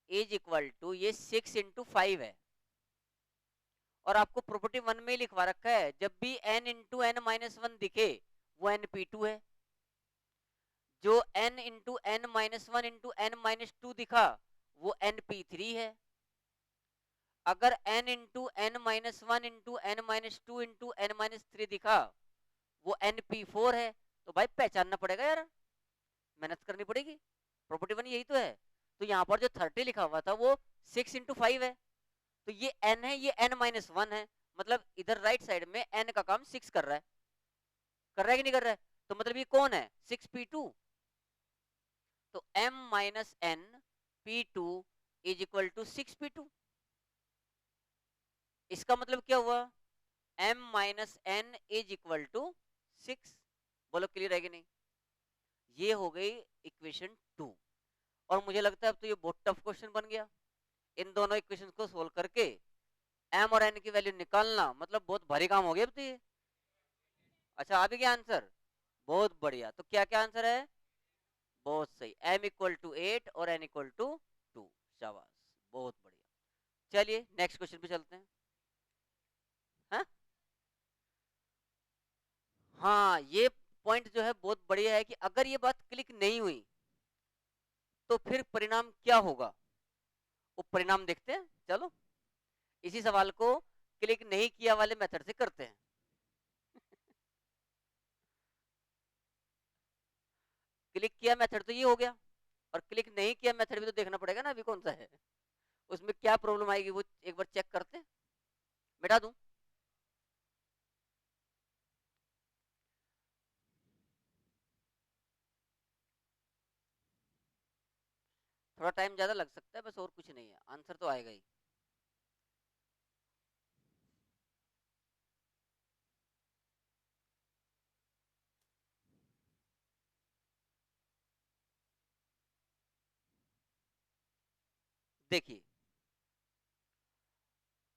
is equal to, ये 6 इंटू 5 है, और आपको प्रॉपर्टी 1 में ही लिखवा रखा है जब भी n into N minus one दिखे वो n पी टू है, जो n into N minus one into N minus two दिखा वो n पी थ्री है। अगर n into N minus one into N minus two into N minus three दिखा वो n पी फोर है। तो भाई पहचानना पड़ेगा यार, मेहनत करनी पड़ेगी, प्रॉपर्टी 1 यही तो है। तो यहाँ पर जो 30 लिखा हुआ था वो 6 इंटू 5 है, तो ये n है, ये n माइनस वन है, मतलब इधर राइट साइड में n का काम 6 कर रहा है, कर रहा है कि नहीं कर रहा है? तो मतलब ये कौन है, 6p2। तो m minus N P two is equal to 6p2। इसका मतलब क्या हुआ, m minus N is equal to 6। बोलो क्लियर है कि नहीं? ये हो गई इक्वेशन 2। और मुझे लगता है अब तो ये बहुत टफ क्वेश्चन बन गया, इन दोनों इक्वेशन को सोल्व करके m और n की वैल्यू निकालना मतलब बहुत भारी काम हो गया अब तो ये। अच्छा आ भी गया आंसर, बहुत बढ़िया। तो क्या क्या आंसर है, बहुत सही, m इक्वल टू 8 और n इक्वल टू 2। शाबाश, बहुत बढ़िया। चलिए नेक्स्ट क्वेश्चन पे चलते हैं। हाँ हाँ, ये पॉइंट जो है बहुत बढ़िया है कि अगर ये बात क्लिक नहीं हुई तो फिर परिणाम क्या होगा, वो परिणाम देखते हैं। चलो इसी सवाल को क्लिक नहीं किया वाले मेथड से करते हैं। क्लिक किया मेथड तो ये हो गया, और क्लिक नहीं किया मेथड भी तो देखना पड़ेगा ना अभी कौन सा है, उसमें क्या प्रॉब्लम आएगी वो एक बार चेक करते हैं। मिटा दूं, थोड़ा टाइम ज्यादा लग सकता है बस, और कुछ नहीं है, आंसर तो आएगा ही। देखिए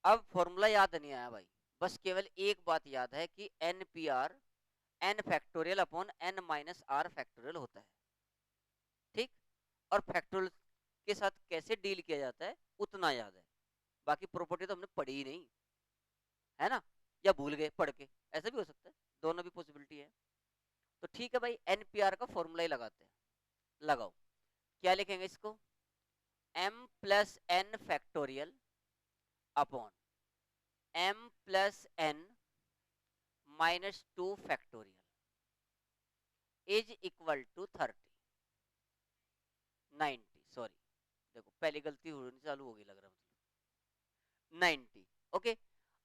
अब फॉर्मूला याद नहीं आया भाई, बस केवल एक बात याद है कि N P R N factorial upon N minus are factorial होता है, ठीक। और फैक्टोरियल के साथ कैसे डील किया जाता है उतना याद है, बाकी प्रॉपर्टी तो हमने पढ़ी ही नहीं, है ना, या भूल गए पढ़ के, ऐसा भी हो सकता है, दोनों भी पॉसिबिलिटी है। तो ठीक है भाई, एनपीआर का फॉर्मूला ही लगाते हैं, लगाओ। क्या लिखेंगे इसको, m plus N factorial upon m plus N minus two factorial is equal to 30, 90, sorry देखो पहली गलती होनी चालू होगी लग रहा है, मतलब 90। ओके,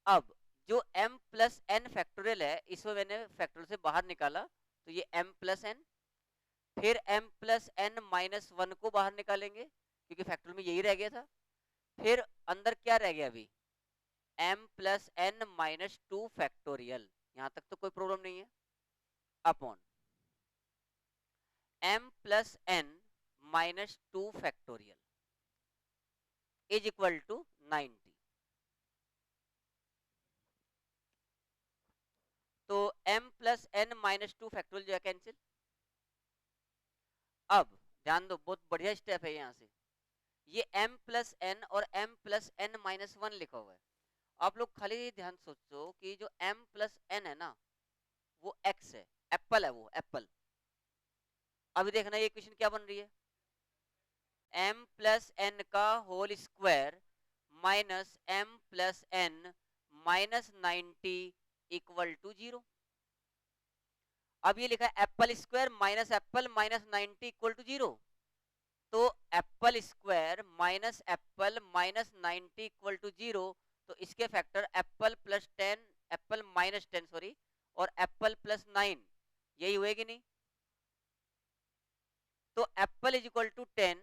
अब जो m प्लस एन फैक्टोरियल है इसको मैंने फैक्टोरियल से बाहर निकाला, तो ये m प्लस एन, फिर m plus N minus one को बाहर निकालेंगे क्योंकि फैक्टोरियल में यही रह गया था, फिर अंदर क्या रह गया अभी, m plus N minus two factorial, यहां तक तो कोई प्रॉब्लम नहीं है, upon m plus N minus two factorial is equal to 90। तो m plus N minus -2 factorial जो है कैंसिल। अब ध्यान दो, बहुत बढ़िया स्टेप है यहाँ से। ये m प्लस एन और m plus N minus one लिखा हुआ है। आप लोग खाली ध्यान सोचो कि जो m प्लस एन है ना, वो x है, एप्पल है, वो एप्पल। अभी देखना ये क्वेश्चन क्या बन रही है, m प्लस एन का whole square minus m plus N minus 90 equal to 0। अब ये लिखा है apple square minus 90 equal to 0। तो apple square minus apple minus 90 equal to 0। तो इसके factor apple plus 10, apple minus 10 sorry, और एप्पल प्लस 9, यही हुए कि नहीं। तो एप्पल इज इक्वल टू 10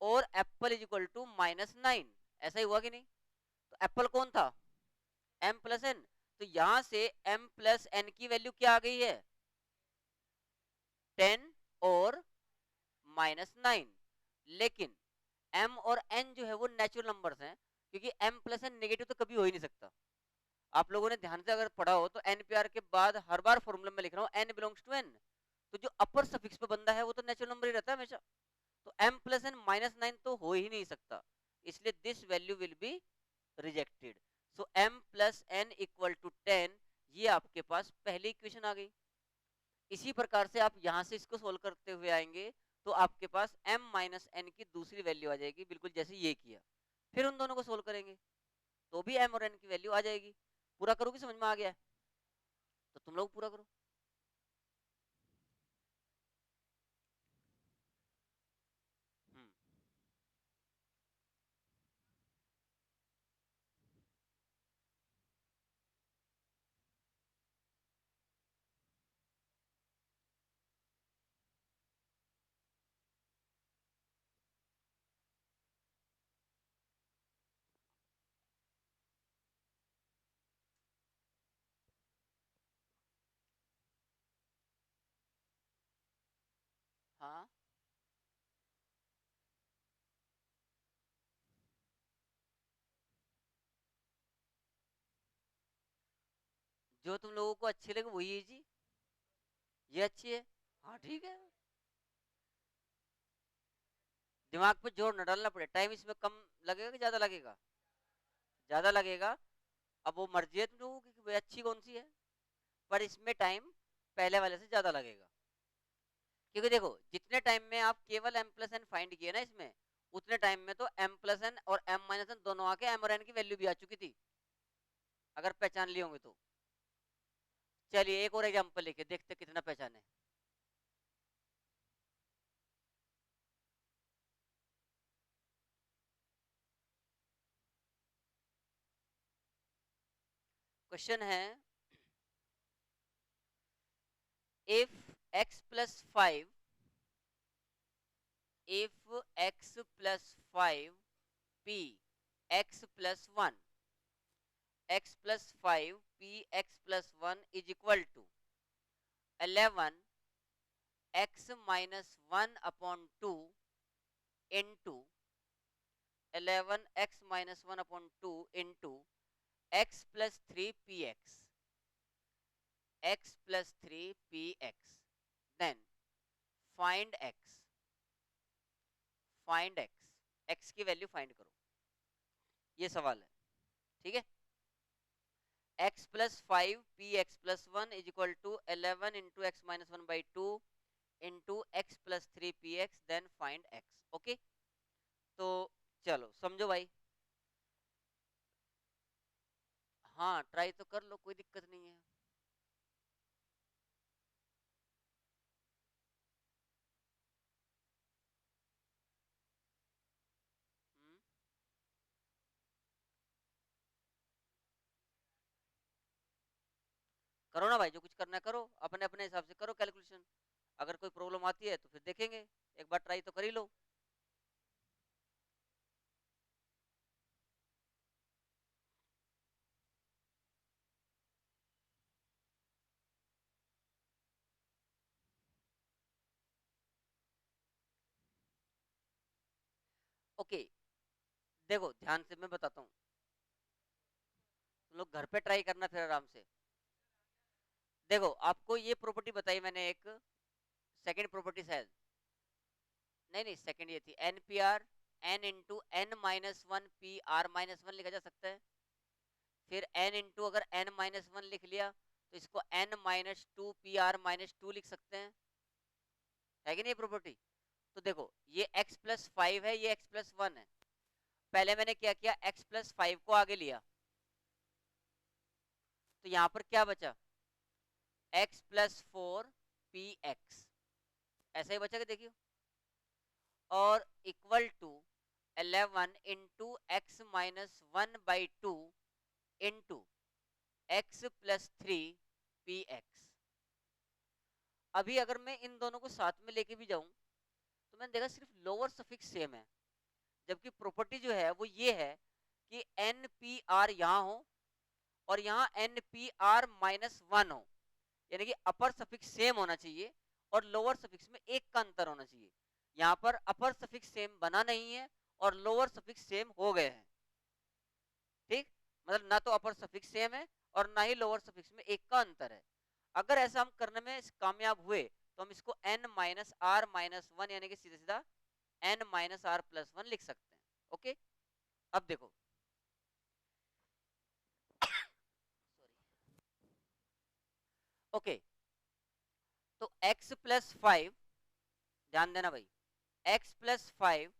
और apple is equal to minus 9, ऐसा ही हुआ कि नहीं। तो एप्पल कौन था, m प्लस एन। तो यहां से m प्लस एन की वैल्यू क्या आ गई है, 10 और माइनस 9। लेकिन m और n जो है वो नेचुरल नंबर्स हैं, क्योंकि m प्लस एन नेगेटिव तो कभी हो ही नहीं सकता। आप लोगों ने ध्यान से अगर पढ़ा हो तो npr के बाद हर बार फॉर्मूला में लिख रहा हूँ n बिलोंग्स टू n। तो जो अपर सफिक्स पे बंदा है वो तो नेचुरल नंबर ही रहता है हमेशा। तो m प्लस एन माइनस 9 तो हो ही नहीं सकता, इसलिए this value will be rejected. So m plus N equal to 10, ये आपके पास पहली इक्वेशन आ गई। इसी प्रकार से आप यहां से इसको सोल्व करते हुए आएंगे तो आपके पास m माइनस एन की दूसरी वैल्यू आ जाएगी, बिल्कुल जैसे ये किया। फिर उन दोनों को सोल्व करेंगे तो भी m और n की वैल्यू आ जाएगी। पूरा करोगे, समझ में आ गया है? तो तुम लोग पूरा करो। हम्म। हाँ, जो तुम लोगों को अच्छी लगे वही है जी। ये अच्छी है, हाँ ठीक है। दिमाग पे जोर न डालना पड़े, टाइम इसमें कम लगेगा कि ज्यादा लगेगा, ज्यादा लगेगा। अब वो मर्जी है तुम लोगों की कि भाई अच्छी कौन सी है, पर इसमें टाइम पहले वाले से ज्यादा लगेगा। क्योंकि देखो, जितने टाइम में आप केवल m प्लस एन फाइंड किए ना इसमें, उतने टाइम में तो m प्लस एन और m माइनस एन दोनों आके m और n की वैल्यू भी आ चुकी थी, अगर पहचान लिए होंगे तो। चलिए एक और एग्जांपल लेके देखते कितना पहचाने। क्वेश्चन है, if x plus 5, if x plus 5 p x plus 1, x plus 5 p x plus 1 is equal to 11 x minus 1 upon 2 into 11 x minus 1 upon 2 into x plus 3 P X, x plus 3 P X, then find x, find x, x की value find करो, ये सवाल है। ठीक है, x plus 5 P x plus 1 is equal to 11 into X minus 1 by 2 into X plus 3 P X, then find x। Okay, तो चलो समझो भाई। हाँ ट्राई तो कर लो, कोई दिक्कत नहीं है। हम्म, करो ना भाई, जो कुछ करना है करो, अपने अपने हिसाब से करो कैलकुलेशन। अगर कोई प्रॉब्लम आती है तो फिर देखेंगे, एक बार ट्राई तो कर ही लो। ओके, देखो ध्यान से मैं बताता हूँ, तुम लोग घर पे ट्राई करना फिर आराम से। देखो आपको ये प्रॉपर्टी बताई मैंने, एक सेकंड प्रॉपर्टी शायद, नहीं सेकंड ये थी, N P R N into N minus one P are minus one लिखा जा सकता है। फिर n इंटू अगर n माइनस वन लिख लिया तो इसको n minus two P are minus two लिख सकते हैं, है कि नहीं प्रॉपर्टी। तो देखो ये x प्लस फाइव है, ये x प्लस वन है। पहले मैंने क्या किया, x प्लस फाइव को आगे लिया, तो यहां पर क्या बचा, x plus four P X, ऐसा ही बचा कि देखियो, और equal to 11 into X minus one by two into X plus three P X. अभी अगर मैं इन दोनों को साथ में लेके भी जाऊं तो मैंने देखा सिर्फ लोअर सफिक्स सेम है, जबकि प्रॉपर्टी जो है वो ये है कि एन पी आर यहाँ हो और यहाँ N P are minus one हो, यानी कि अपर सफिक्स सेम होना चाहिए और लोअर सफिक्स में एक का अंतर होना चाहिए। यहाँ पर अपर सफिक्स सेम बना नहीं है और लोअर सफिक्स सेम हो गए हैं। ठीक, मतलब ना तो अपर सफिक्स सेम है और ना ही लोअर सफिक्स में एक का अंतर है। अगर ऐसा हम करने में कामयाब हुए तो हम इसको n minus are minus one यानी कि सीधा सीधा n minus are plus one लिख सकते हैं। ओके, अब देखो ओके, तो x प्लस फाइव, ध्यान देना भाई, x प्लस फाइव,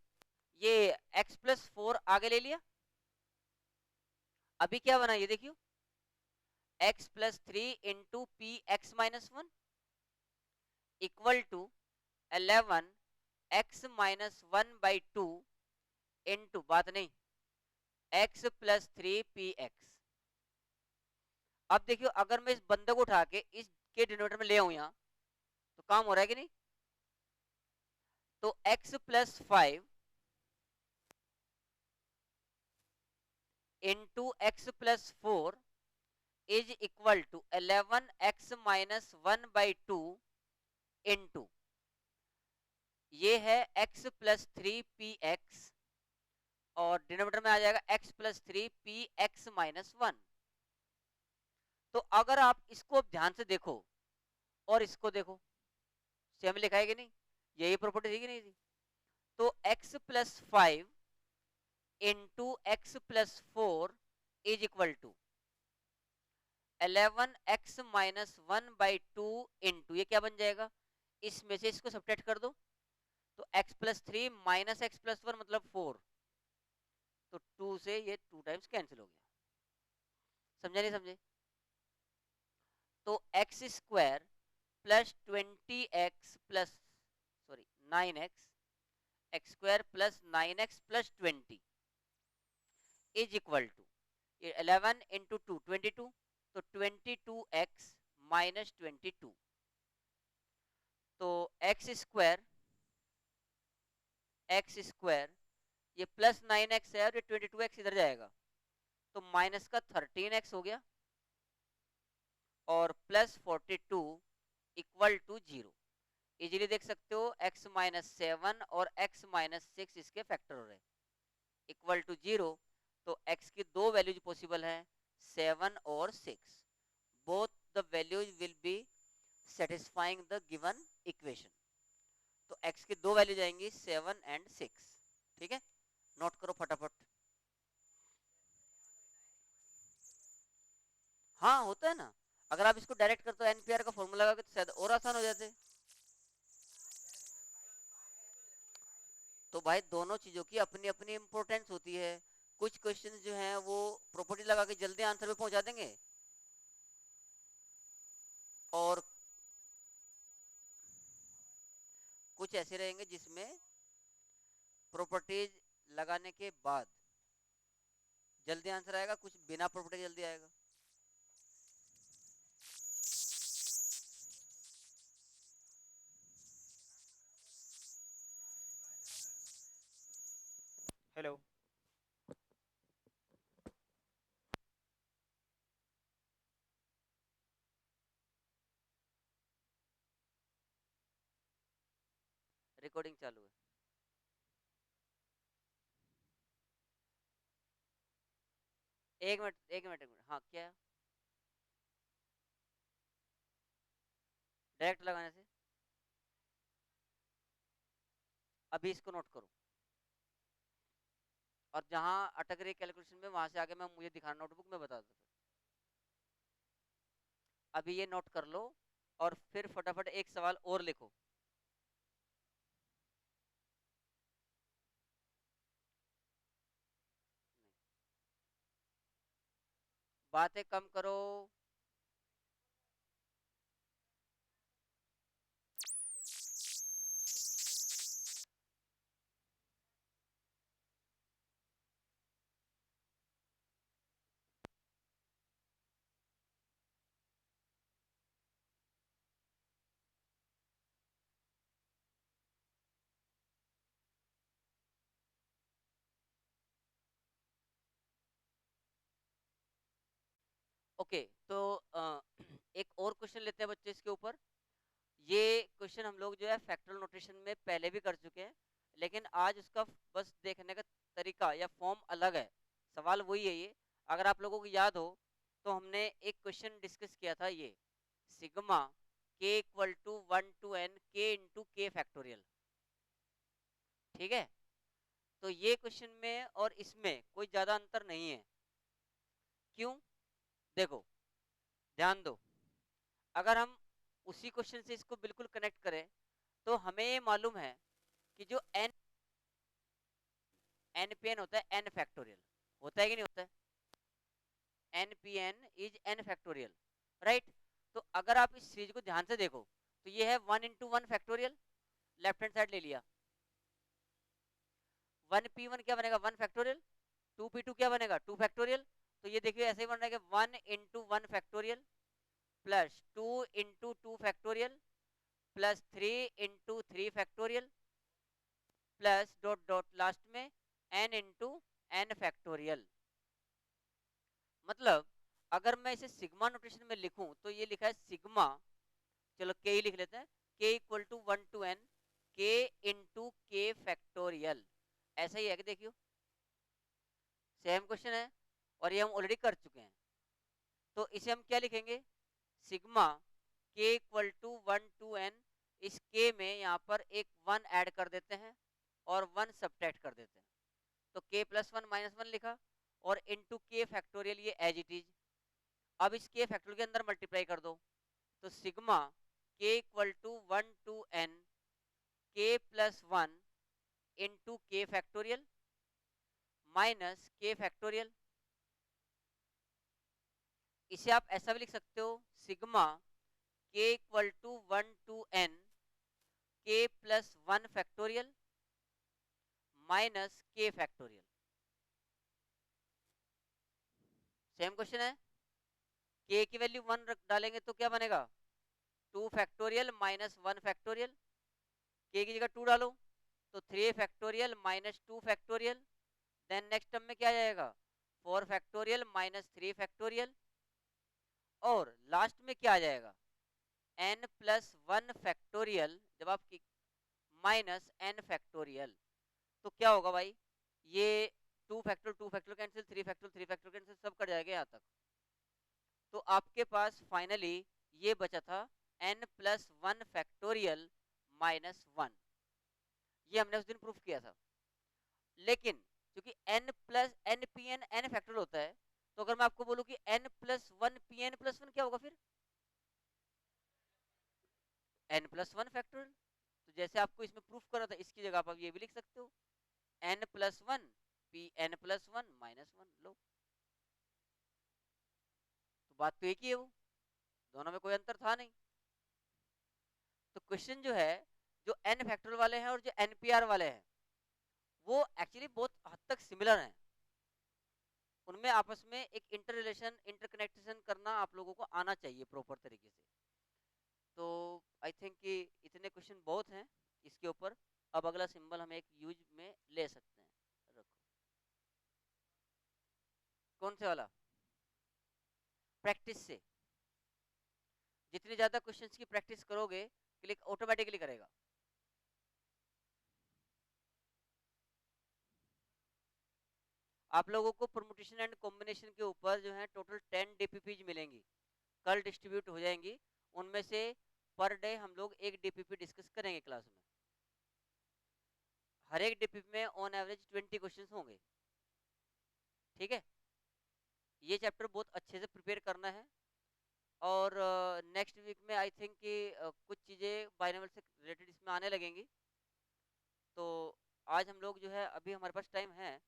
ये x प्लस फोर आगे ले लिया, अभी क्या बना ये देखियो, x plus three into P X minus one equal to 11 x minus one by two into, बात नहीं, x plus three P X. अब देखियो अगर मैं इस बंदे को उठा के इसके डिनोमिनेटर में ले आऊं यहां तो काम हो रहा है कि नहीं। तो x plus five into X plus four is equal to 11 X minus one by two into, ये है x plus three P X और डिनोमिनेटर में आ जाएगा x plus three P X minus one. तो अगर आप इसको ध्यान से देखो और इसको देखो, सेम लिखा है कि नहीं, यही प्रॉपर्टी थी कि नहीं थी। तो x plus five into X plus four is equal to 11 X minus one by two into, ये क्या बन जाएगा, इसमें से इसको सब्ट्रैक्ट कर दो, तो x plus three minus x plus one मतलब फोर, तो टू से ये टू टाइम्स कैंसिल हो गया। समझे नहीं समझे। तो X square plus twenty X plus, sorry nine X, X square plus nine X plus twenty is equal to 11 into two 22, तो 22x माइनस 22, तो एक्स स्क्वायर ये प्लस नाइन एक्स है और ये 22x इधर जाएगा तो माइनस का 13x हो गया और plus 42 equal to zero. Easily देख सकते हो x माइनस सेवन और x माइनस सिक्स इसके फैक्टर हो रहे हैं इक्वल टू जीरो। तो x की दो वैल्यूज पॉसिबल है, सेवन और six, both the values will be satisfying the given equation. तो x की दो वैल्यू जाएंगी सेवन एंड सिक्स। ठीक है, नोट करो फटाफट। हाँ होता है ना, अगर आप इसको डायरेक्ट करते हो एनपीआर का फॉर्मूला लगा के तो शायद और आसान हो जाते। तो भाई दोनों चीजों की अपनी अपनी इंपॉर्टेंस होती है। कुछ क्वेश्चन जो हैं वो प्रॉपर्टी लगा के जल्दी आंसर पे पहुंचा देंगे और कुछ ऐसे रहेंगे जिसमें प्रॉपर्टीज लगाने के बाद जल्दी आंसर आएगा, कुछ बिना प्रॉपर्टी जल्दी आएगा। हेलो, रिकॉर्डिंग चालू है। एक मिनट एक मिनट एक मिनट, हाँ क्या है? डायरेक्ट लगाने से। अभी इसको नोट करो, और जहां अटक रही कैलकुलेशन में वहां से आगे मैं मुझे दिखाना नोटबुक में बता दो। अभी ये नोट कर लो और फिर फटाफट एक सवाल और लिखो। बातें कम करो। ओके, तो एक और क्वेश्चन लेते हैं बच्चे इसके ऊपर। ये क्वेश्चन हम लोग जो है फैक्टरल नोटेशन में पहले भी कर चुके हैं, लेकिन आज उसका बस देखने का तरीका या फॉर्म अलग है। सवाल वही है ये। अगर आप लोगों को याद हो तो हमने एक क्वेश्चन डिस्कस किया था, ये सिग्मा के इक्वल टू 1 टू एन के इंटू के फैक्टोरियल। ठीक है, तो ये क्वेश्चन में और इसमें कोई ज्यादा अंतर नहीं है। क्यों? देखो, ध्यान दो। अगर हम उसी क्वेश्चन से इसको बिल्कुल कनेक्ट करें तो हमें ये मालूम है कि जो एन एन पी एन होता है एन फैक्टोरियल, होता है कि नहीं होता है? N P N is N factorial, right? तो अगर आप इस सीरीज को ध्यान से देखो तो ये है 1 into 1 factorial, left hand side ले लिया। 1p1 क्या बनेगा? 1 फैक्टोरियल। 2p2 क्या बनेगा? 2 फैक्टोरियल। तो ये देखिए ऐसे ही बन रहा है कि 1 into 1 factorial plus 2 into 2 factorial plus 3 into 3 factorial plus dot dot last में n इंटू n फैक्टोरियल। मतलब अगर मैं इसे सिग्मा नोटेशन में लिखूं तो ये लिखा है सिग्मा, चलो के ही लिख लेते हैं, के इक्वल टू 1 टू n के इंटू के फैक्टोरियल। ऐसा ही है कि देखियो, सेम क्वेश्चन है और ये हम ऑलरेडी कर चुके हैं। तो इसे हम क्या लिखेंगे? सिग्मा के इक्वल टू 1 टू n, इस के में यहाँ पर एक 1 ऐड कर देते हैं और 1 सब्ट्रैक्ट कर देते हैं, तो k प्लस 1 माइनस 1 लिखा और इंटू के फैक्टोरियल ये एज इट इज। अब इस के फैक्टोरियल के अंदर मल्टीप्लाई कर दो, तो सिग्मा के इक्वल टू 1 टू n के प्लस 1 इंटू के फैक्टोरियल माइनस के फैक्टोरियल। इसे आप ऐसा भी लिख सकते हो, सिग्मा के इक्वल टू 1 टू n के प्लस 1 फैक्टोरियल माइनस के फैक्टोरियल। सेम क्वेश्चन है, के की वैल्यू 1 डालेंगे तो क्या बनेगा? 2 फैक्टोरियल माइनस 1 फैक्टोरियल। के की जगह 2 डालो तो 3 factorial minus 2 factorial. Then next term में क्या आ जाएगा? 4 फैक्टोरियल माइनस 3 फैक्टोरियल। और लास्ट में क्या आ जाएगा? n प्लस 1 फैक्टोरियल, जब आप माइनस n फैक्टोरियल। तो क्या होगा भाई? ये 2 फैक्टोरियल कैंसिल, 3 फैक्टोरियल कैंसिल, सब कट जाएगा यहाँ तक। तो आपके पास फाइनली ये बचा था n प्लस 1 फैक्टोरियल माइनस 1। ये हमने उस दिन प्रूफ किया था। लेकिन क्योंकि n plus N P N N factorial होता है, तो अगर मैं आपको बोलूं कि n plus 1 P N plus 1 क्या होगा फिर? n plus 1 factorial. तो जैसे आपको इसमें प्रूफ करा था, इसकी जगह आप ये भी लिख सकते हो, n plus 1 P N plus 1 minus 1। लो, तो बात तो एक ही है, वो दोनों में कोई अंतर था नहीं। तो क्वेश्चन जो है, जो n फैक्टोरियल वाले हैं और जो npr वाले हैं, वो एक्चुअली बहुत हद तक सिमिलर हैं। उनमें आपस में एक इंटर रिलेशन, इंटरकनेक्शन करना आप लोगों को आना चाहिए प्रॉपर तरीके से। तो आई थिंक कि इतने क्वेश्चन बहुत हैं इसके ऊपर। अब अगला सिंबल हम एक यूज में ले सकते हैं। रखो, कौन से वाला? प्रैक्टिस से। जितनी ज्यादा क्वेश्चंस की प्रैक्टिस करोगे, क्लिक ऑटोमेटिकली करेगा। आप लोगों को परमुटेशन एंड कॉम्बिनेशन के ऊपर जो है टोटल 10 डीपीपीज मिलेंगी, कल डिस्ट्रीब्यूट हो जाएंगी। उनमें से पर डे हम लोग एक डीपीपी डिस्कस करेंगे क्लास में। हर एक डीपीपी में ऑन एवरेज 20 क्वेश्चंस होंगे, ठीक है। ये चैप्टर बहुत अच्छे से प्रिपेयर करना है। और नेक्स्ट वीक में आई थिंक कि कुछ चीज़ें बाइनोमियल से रिलेटेड इसमें आने लगेंगी। तो आज हम लोग जो है, अभी हमारे पास टाइम है,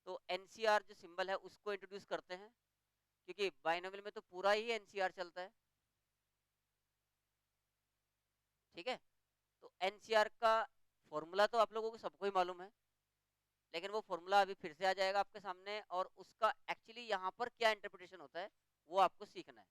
तो एनसीआर जो सिंबल है उसको इंट्रोड्यूस करते हैं, क्योंकि बाइनोमियल में तो पूरा ही एनसीआर चलता है, ठीक है। तो एनसीआर का फॉर्मूला तो आप लोगों को सबको ही मालूम है, लेकिन वो फॉर्मूला अभी फिर से आ जाएगा आपके सामने, और उसका एक्चुअली यहाँ पर क्या इंटरप्रिटेशन होता है वो आपको सीखना है।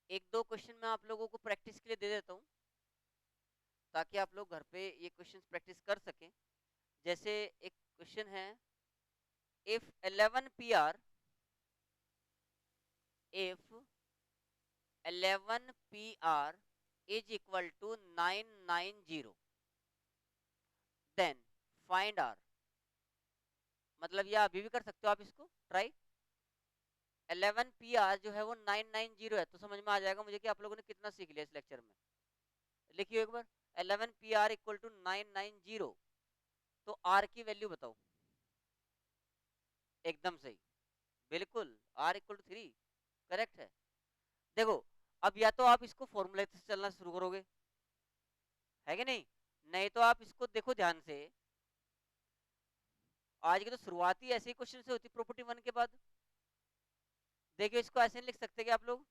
एक दो क्वेश्चन मैं आप लोगों को प्रैक्टिस के लिए दे देता हूँ, ताकि आप लोग घर पे ये क्वेश्चंस प्रैक्टिस कर सकें। जैसे एक क्वेश्चन है, if 11 PR if 11 PR is equal to 990, then find R. मतलब ये अभी भी कर सकते हो आप इसको ट्राई। 11 पीआर जो है वो 990 है, तो समझ में आ जाएगा मुझे कि आप लोगों ने कितना सीख लिया इस लेक्चर में। लिखिए एक बार, 11 पीआर इक्वल टू 990, तो आर की वैल्यू बताओ। एकदम सही, बिल्कुल, आर इक्वल टू 3 करेक्ट है। देखो, अब या तो आप इसको फॉर्मूले से चलना शुरू करोगे, है कि नहीं, नहीं तो आप इसको देखो ध्यान से। आज की तो शुरुआत ही ऐसे ही क्वेश्चन से होती प्रॉपर्टी 1 के बाद। देखिए, इसको ऐसे नहीं लिख सकते कि आप लोग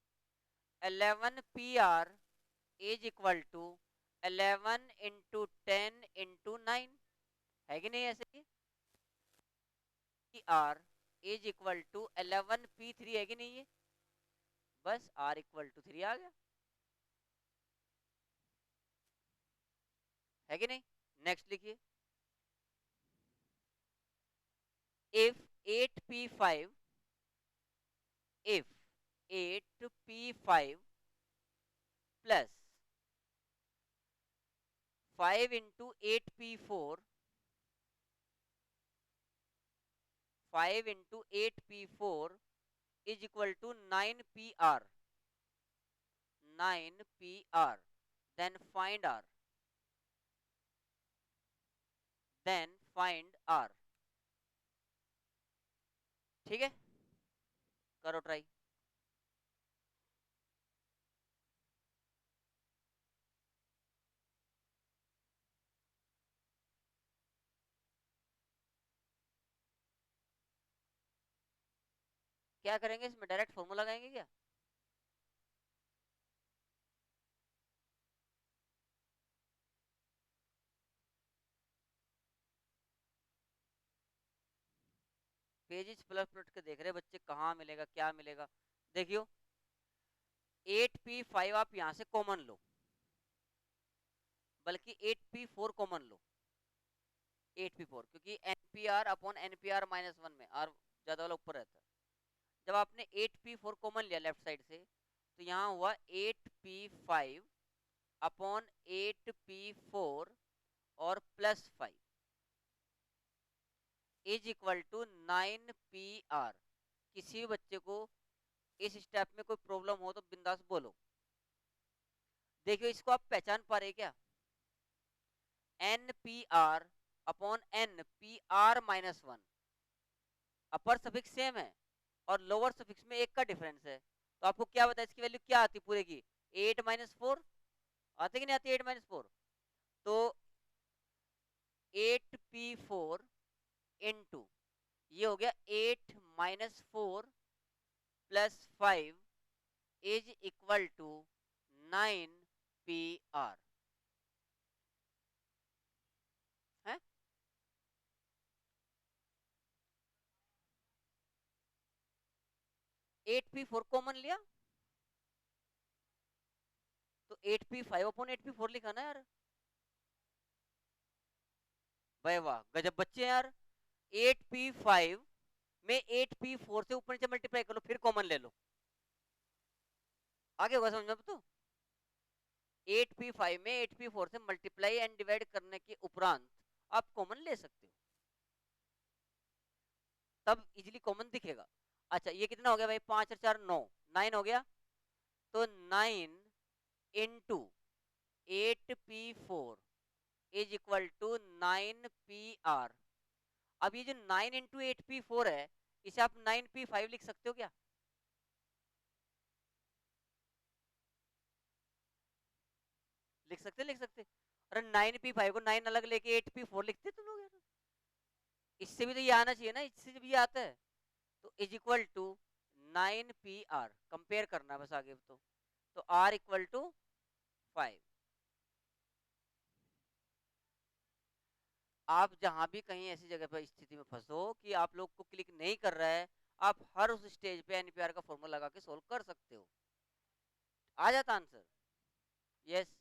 11 P R is equal to 11 into 10 into 9, है कि नहीं ऐसे ही। P R is equal to 11 P 3, है कि नहीं ये, बस आर इक्वल टू 3 आ गया, है कि नहीं। नेक्स्ट लिखिए, if 8p5 if 8p5 plus 5 into 8p4 5 into 8p4 is equal to 9pr 9pr, then find r, then find r। ठीक है, करो ट्राई। क्या करेंगे इसमें, डायरेक्ट फॉर्मूला लगाएंगे क्या। पेजेस पलट पलट के देख रहे बच्चे, कहाँ मिलेगा क्या मिलेगा। देखियो, 8p5 आप यहां से कॉमन लो, बल्कि 8p4 कॉमन लो, 8p4, क्योंकि npr अपॉन npr -1 में आर ज्यादा वाला ऊपर रहता है। जब आपने 8p4 कॉमन लिया लेफ्ट साइड से, तो यहाँ हुआ 8p5 अपॉन 8p4 और plus 5 is equal to 9pr। किसी भी बच्चे को इस स्टेप में कोई प्रॉब्लम हो तो बिंदास बोलो। देखियो, इसको आप पहचान पा रहे क्या, npr अपॉन npr-1, अपर सफिक्स सेम है और लोअर सफिक्स में एक का डिफरेंस है, तो आपको क्या बताया इसकी वैल्यू क्या आती पूरे की, 8-4 आते कि नहीं आती, 8-4, तो 8p4 इंटू ये हो गया 8-4 plus 5 is equal to 9pr है। 8p4 कॉमन लिया, तो 8p5 अपॉन 8p4 लिखा ना यार। भाई वाह, गजब बच्चे यार। 8p5 में 8p4 से ऊपर नीचे मल्टीप्लाई कर लो, फिर कॉमन ले लो, आगे होगा समझ में अब तो। 8p5 में 8p4 से मल्टीप्लाई एंड डिवाइड करने के उपरांत आप कॉमन ले सकते हो, तब इजीली कॉमन दिखेगा। अच्छा ये कितना हो गया भाई, 5 और 4 9, 9 हो गया। तो 9 into 8p4 is equal to 9pr। अब ये जो 9 इंटू 8p4 है, इसे आप 9p5 लिख सकते हो क्या? लिख सकते लिख सकते। अरे 9p5 को 9 अलग लेके 8p4 लिखते तुम लोग यार। इससे भी तो ये आना चाहिए ना, इससे भी ये आता है। तो is equal to 9pr, compare करना बस आगे। तो r इक्वल टू 5। आप जहां भी कहीं ऐसी जगह पर स्थिति में फंसो कि आप लोग को क्लिक नहीं कर रहा है, आप हर उस स्टेज पे एनपीआर का फॉर्मूला लगा के सोल्व कर सकते हो, आ जाता आंसर। यस।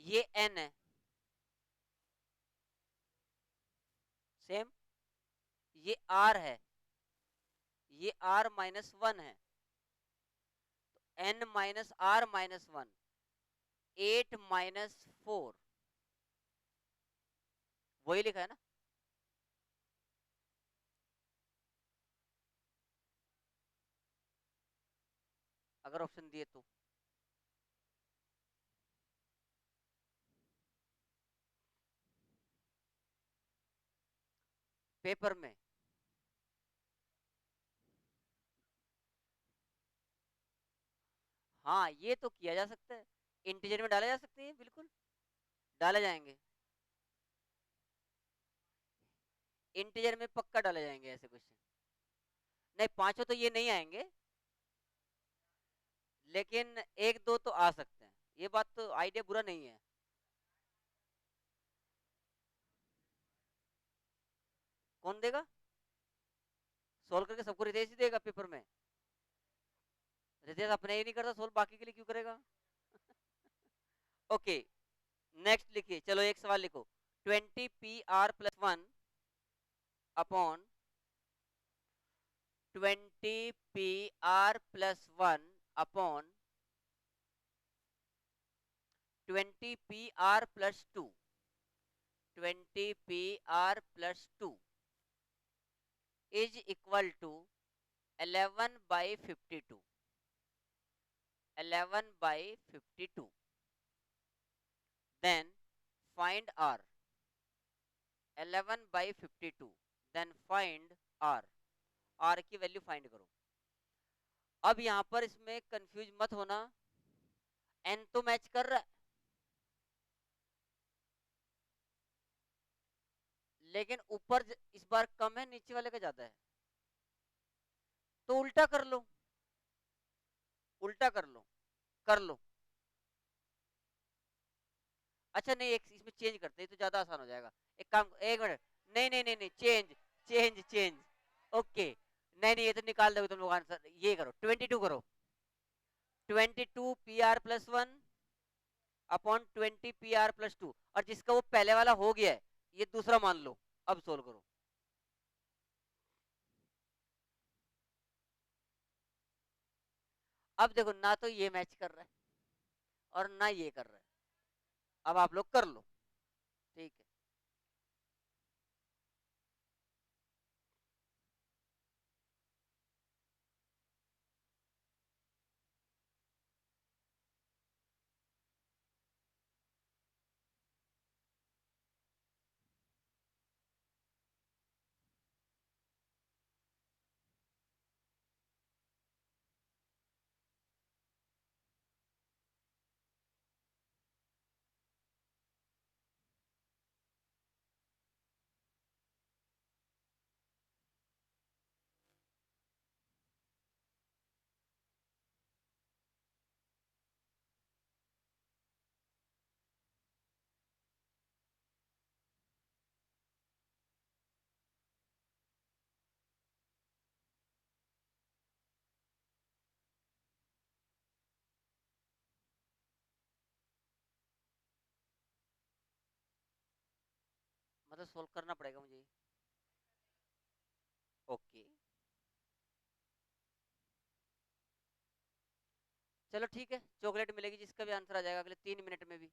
ये n है, सेम। ये r है, ये r-1 है। n माइनस r-1, 8-4, वही लिखा है ना। अगर ऑप्शन दिए तो पेपर में। हाँ ये तो किया जा सकता है, इंटीजर में डाले जा सकते हैं, बिल्कुल डाले जाएंगे। इंटीजर में पक्का डाले जाएंगे ऐसे क्वेश्चन। नहीं पांचों तो ये नहीं आएंगे, लेकिन एक दो तो आ सकते हैं, ये बात तो आइडिया बुरा नहीं है। कौन देगा? सोल्व करके सबको रितेश ही देगा पेपर में। रितेश अपने ही नहीं करता सोल्व, बाकी के लिए क्यों करेगा? ओके नेक्स्ट लिखिए, चलो एक सवाल लिखो। 20pr+1 upon 20pr+1 upon 20pr+2, 20pr+2 is equal to 11/52, 11/52। Then find r, 11/52, then find r, r की वैल्यू फाइंड करो। अब यहां पर इसमें कंफ्यूज मत होना, n तो मैच कर रहा है, लेकिन ऊपर इस बार कम है, नीचे वाले का ज्यादा है, तो उल्टा कर लो, उल्टा कर लो, कर लो। अच्छा नहीं, एक इसमें चेंज करते हैं तो ज्यादा आसान हो जाएगा। एक काम, एक मिनट, नहीं नहीं नहीं नहीं, चेंज चेंज चेंज। ओके नहीं नहीं, ये तो निकाल दोगे तुम लोग आंसर, ये करो 22 करो। 22pr+1 अपॉन 20pr+2, और जिसका वो पहले वाला हो गया है ये दूसरा मान लो। अब सोल्व करो। अब देखो ना तो ये मैच कर रहा है और ना ये कर रहा है, अब आप लोग कर लो, ठीक है। मतलब सोल्व करना पड़ेगा मुझे। ओके चलो ठीक है, चॉकलेट मिलेगी जिसका भी आंसर आ जाएगा अगले 3 मिनट में भी।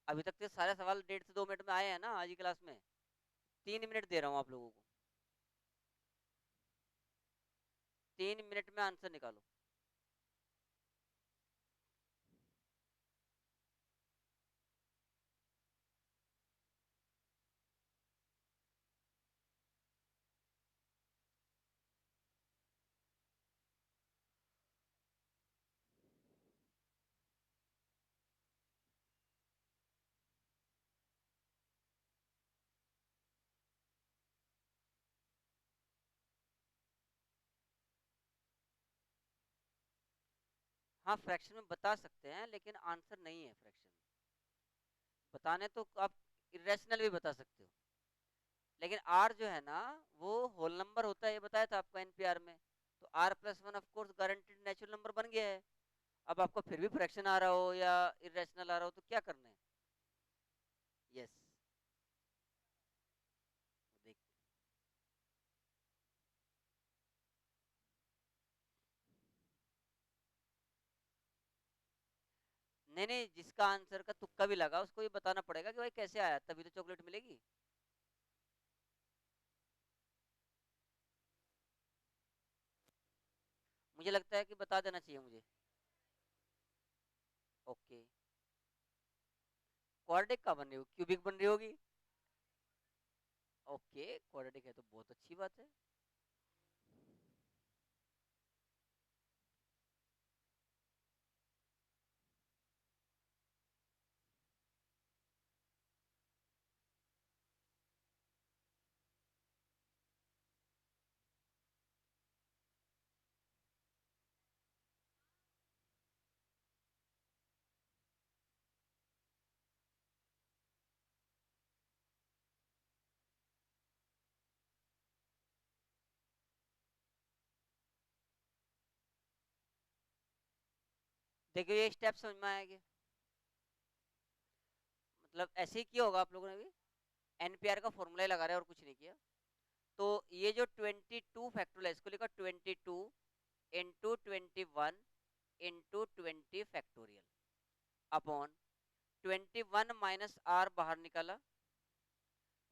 अभी तक तो सारे सवाल 1.5 से 2 मिनट में आए हैं ना आज की क्लास में। 3 मिनट दे रहा हूँ आप लोगों को, 3 मिनट में आंसर निकालो। हाँ फ्रैक्शन में बता सकते हैं लेकिन आंसर नहीं है फ्रैक्शन। बताने तो आप इरेशनल भी बता सकते हो, लेकिन आर जो है ना वो होल नंबर होता है, ये बताया था आपको एनपीआर में। तो R+1 of course guaranteed natural number बन गया है। अब आपको फिर भी फ्रैक्शन आ रहा हो या इरेशनल आ रहा हो तो क्या करना है। यस देख, नहीं नहीं, जिसका आंसर का तुक्का भी लगा उसको ये बताना पड़ेगा कि भाई कैसे आया, तभी तो चॉकलेट मिलेगी। मुझे लगता है कि बता देना चाहिए मुझे। ओके, क्वाड्रेटिक का बन रही हो, क्यूबिक बन रही होगी। ओके क्वाड्रेटिक है तो बहुत अच्छी बात है। देखिए ये स्टेप समझ में आएगा, मतलब ऐसे ही किया होगा आप लोगों ने भी। एनपीआर का फॉर्मूला ही लगा रहे हैं और कुछ नहीं किया। तो ये जो 22 फैक्टोरियल है इसको लिखा 22 × 21 × 20 अपॉन 21 - R बाहर निकाला,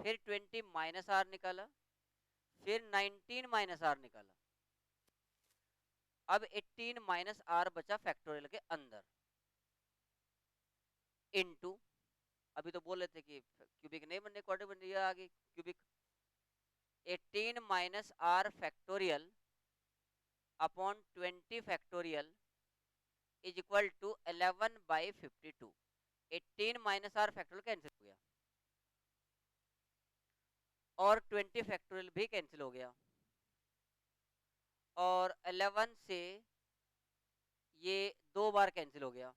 फिर 20 - R निकाला, फिर 19 - R निकाला। अब 18 - R बचा फैक्टोरियल के अंदर, इनटू, अभी तो बोल रहे थे कि क्यूबिक नहीं बनने क्वाड्रेटिक बन रही है आगे cubic. 18 - R factorial upon 20 factorial is equal to 11/52। 18 - R factorial cancel हो गया और 20 फैक्टोरियल भी कैंसिल हो गया, और 11 से ये 2 बार कैंसिल हो गया।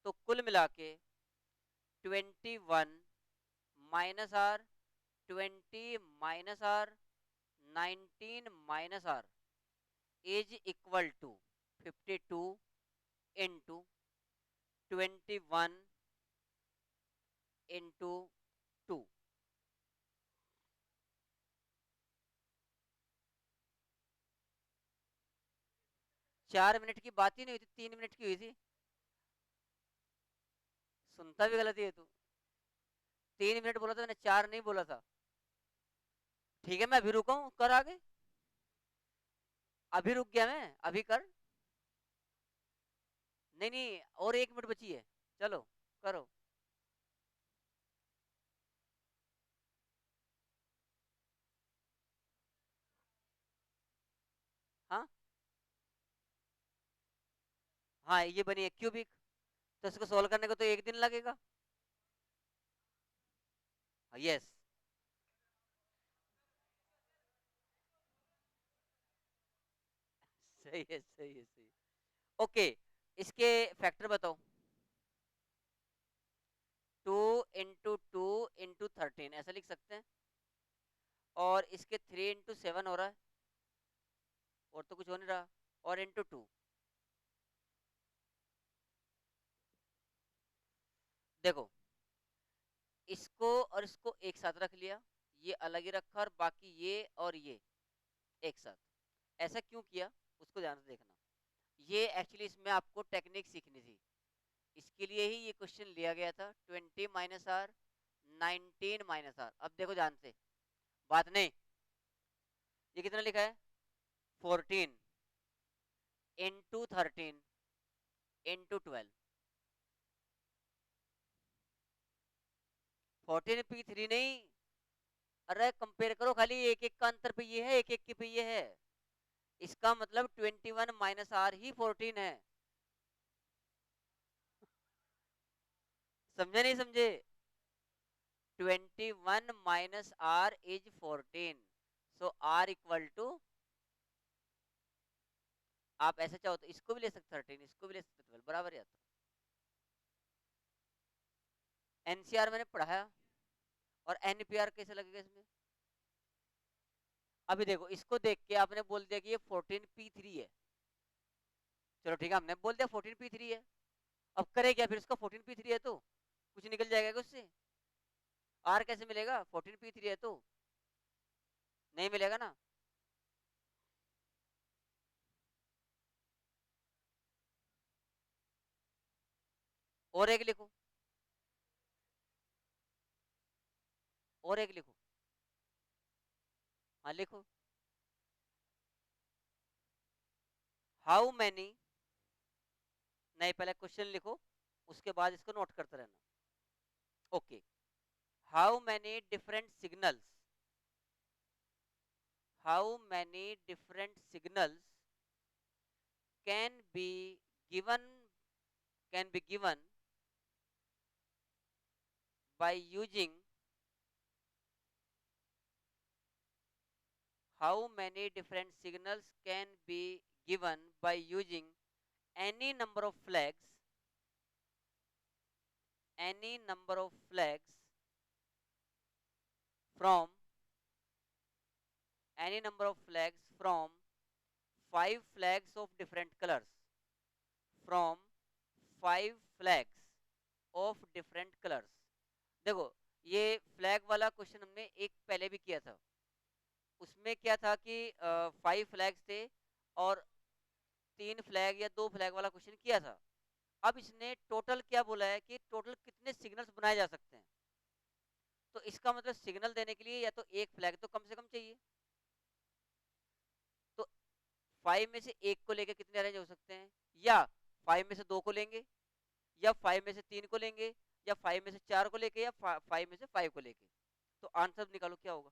तो कुल मिला के 21 - R, 20 - R, 19 - R is equal to 52 into 21 × 2। 4 minute की बात ही नहीं हुई थी, 3 मिनट की हुई थी। सुनता भी गलती है तू। 3 मिनट बोला था मैंने, 4 नहीं बोला था। ठीक है मैं अभी रुका हूँ, कर आगे। अभी रुक गया मैं, अभी कर। नहीं नहीं, और 1 मिनट बची है, चलो करो। हाँ हाँ ये बनी है क्यूबिक, तो इसको सोल्व करने को तो 1 दिन लगेगा। यस सही है सही है सही है। ओके, इसके फैक्टर बताओ। 2 × 2 × 13 ऐसा लिख सकते हैं, और इसके 3 × 7 हो रहा है, और तो कुछ हो नहीं रहा, और ×2। देखो इसको और इसको एक साथ रख लिया, ये अलग ही रखा, और बाकी ये और ये एक साथ। ऐसा क्यों किया उसको ध्यान से देखना। ये एक्चुअली इसमें आपको टेक्निक सीखनी थी, इसके लिए ही ये क्वेश्चन लिया गया था। 20 माइनस आर, 19 माइनस आर। अब देखो ध्यान से, बात नहीं, ये कितना लिखा है, 14 इंटू 13 इंटू 12। 14p3 नहीं, अरे कंपेयर करो, खाली एक एक का अंतर पे ये है, एक एक के पे ये है। इसका मतलब 21 माइनस आर ही 14 है। समझे नहीं समझे? 21 minus R is 14, so R equal to, आप ऐसे चाहो तो इसको भी ले सकते 13, इसको भी ले सकते 12, बराबर ही आता। एनसीआर मैंने पढ़ाया, और एनपीआर कैसे लगेगा इसमें? अभी देखो, इसको देख के आपने बोल दिया कि ये 14p3 है, चलो ठीक है, हमने बोल दिया 14p3 है। अब करे क्या फिर, इसका 14p3 है तो कुछ निकल जाएगा क्या उससे? आर कैसे मिलेगा, 14p3 है तो नहीं मिलेगा ना। और एक लिखो, और एक लिखो, हाँ लिखो। हाउ मैनी, नहीं पहले क्वेश्चन लिखो, उसके बाद इसको नोट करते रहना। Okay, how many different signals, how many different signals can be given, can be given by using, how many different signals can be given by using any number of flags, any number of flags from, any number of flags from 5 flags of different colors, from 5 flags of different colors। देखो, ये flag वाला question हमने एक पहले भी किया था, उसमें क्या था कि 5 फ्लैग्स थे, और 3 फ्लैग या 2 फ्लैग वाला क्वेश्चन किया था। अब इसने टोटल क्या बोला है कि टोटल कितने सिग्नल्स बनाए जा सकते हैं, तो इसका मतलब सिग्नल देने के लिए या तो एक फ्लैग तो कम से कम चाहिए। तो 5 में से एक को लेके कितने अरेंज हो सकते हैं, या 5 में से 2 को लेंगे, या 5 में से 3 को लेंगे, या 5 में से 4 को लेके, या 5 में से 5 को लेके। तो आंसर निकालो क्या होगा।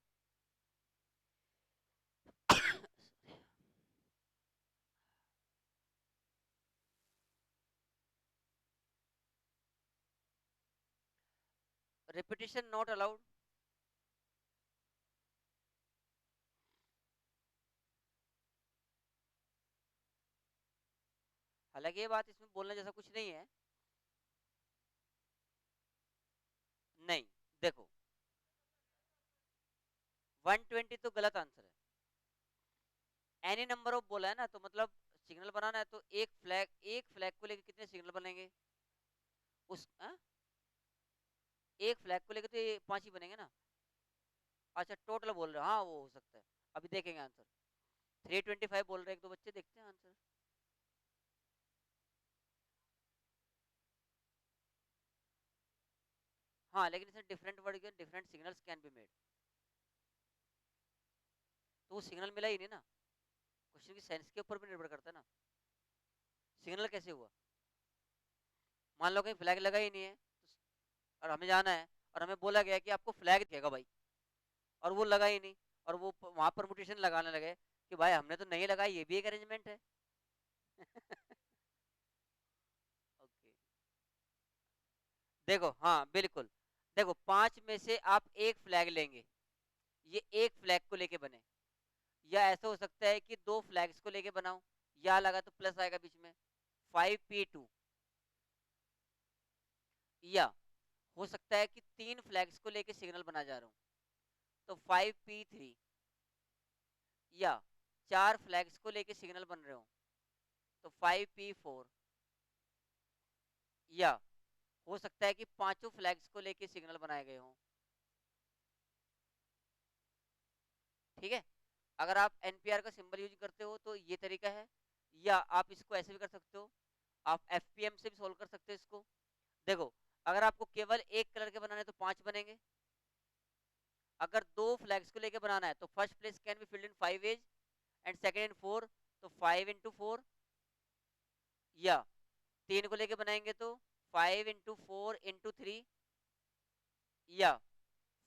Repetition not allowed. हालांकि ये बात इसमें बोलने जैसा कुछ नहीं है। नहीं, देखो 120 तो गलत आंसर है। एनी नंबर ऑफ बोला है ना, तो मतलब सिग्नल बनाना है तो एक फ्लैग को लेके कितने सिग्नल बनेंगे उस एक फ्लैग को लेके तो ये 5 ही बनेंगे ना। अच्छा टोटल बोल रहे हो, हाँ वो हो सकता है। अभी देखेंगे आंसर। 325 बोल रहे हैं एक दो बच्चे, देखते हैं आंसर। हाँ लेकिन इसमें डिफरेंट वर्ड के different signals can be made, तो वो सिग्नल मिला ही नहीं ना। क्वेश्चन की सेंस के ऊपर भी निर्भर करता है ना, सिग्नल कैसे हुआ। मान लो कहीं फ्लैग लगा ही नहीं है, और हमें जाना है, और हमें बोला गया कि आपको फ्लैग दिखेगा भाई, और वो लगा ही नहीं, और वो वहां परमुटेशन लगाने लगे कि भाई हमने तो नहीं लगाया, ये भी एक अरेंजमेंट है। ओके, देखो हाँ बिल्कुल, देखो 5 में से आप एक फ्लैग लेंगे, ये एक फ्लैग को लेके बने, या ऐसा हो सकता है कि 2 फ्लैग्स को लेके बनाओ, या लगा तो प्लस आएगा बीच में 5p2, या हो सकता है कि 3 फ्लैग्स को लेके सिग्नल बना जा रहा हूं तो 5p3, या 4 फ्लैग्स को लेके सिग्नल बन रहे हो तो 5p4, या हो सकता है कि पांचों फ्लैग्स को लेके सिग्नल बनाए गए हों, ठीक है। अगर आप एनपीआर का सिंबल यूज करते हो तो ये तरीका है, या आप इसको ऐसे भी कर सकते हो, आप एफपीएम से भी सोल्व कर सकते हो इसको। देखो, अगर आपको केवल एक कलर के बनाने तो 5 बनेंगे, अगर दो फ्लैग्स को लेके बनाना है तो first place can be filled in 5 ways and second in 4, तो 5 इंटू 4, या तीन को लेके बनाएंगे तो 5 इंटू 4 इंटू 3, या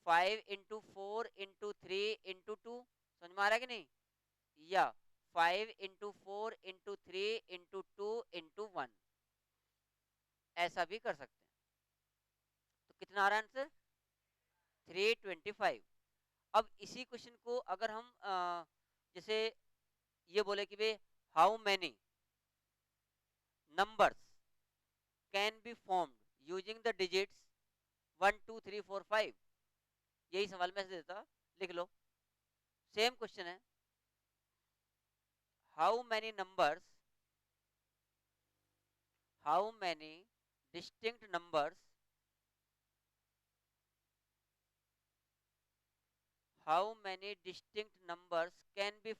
5 इंटू 4 इंटू 3 इंटू 2, समझ में आ रहा है कि नहीं, या 5 इंटू 4 इंटू 3 इंटू 2 इंटू 1, ऐसा भी कर सकते हैं। तो कितना आ रहा है आंसर, 325। अब इसी क्वेश्चन को अगर हम जैसे ये बोले कि भाई how many numbers can be formed using the digits 1 2 3 4 5, यही सवाल मैं देता, लिख लो, सेम क्वेश्चन है, how many numbers, how many distinct numbers, how many distinct numbers can be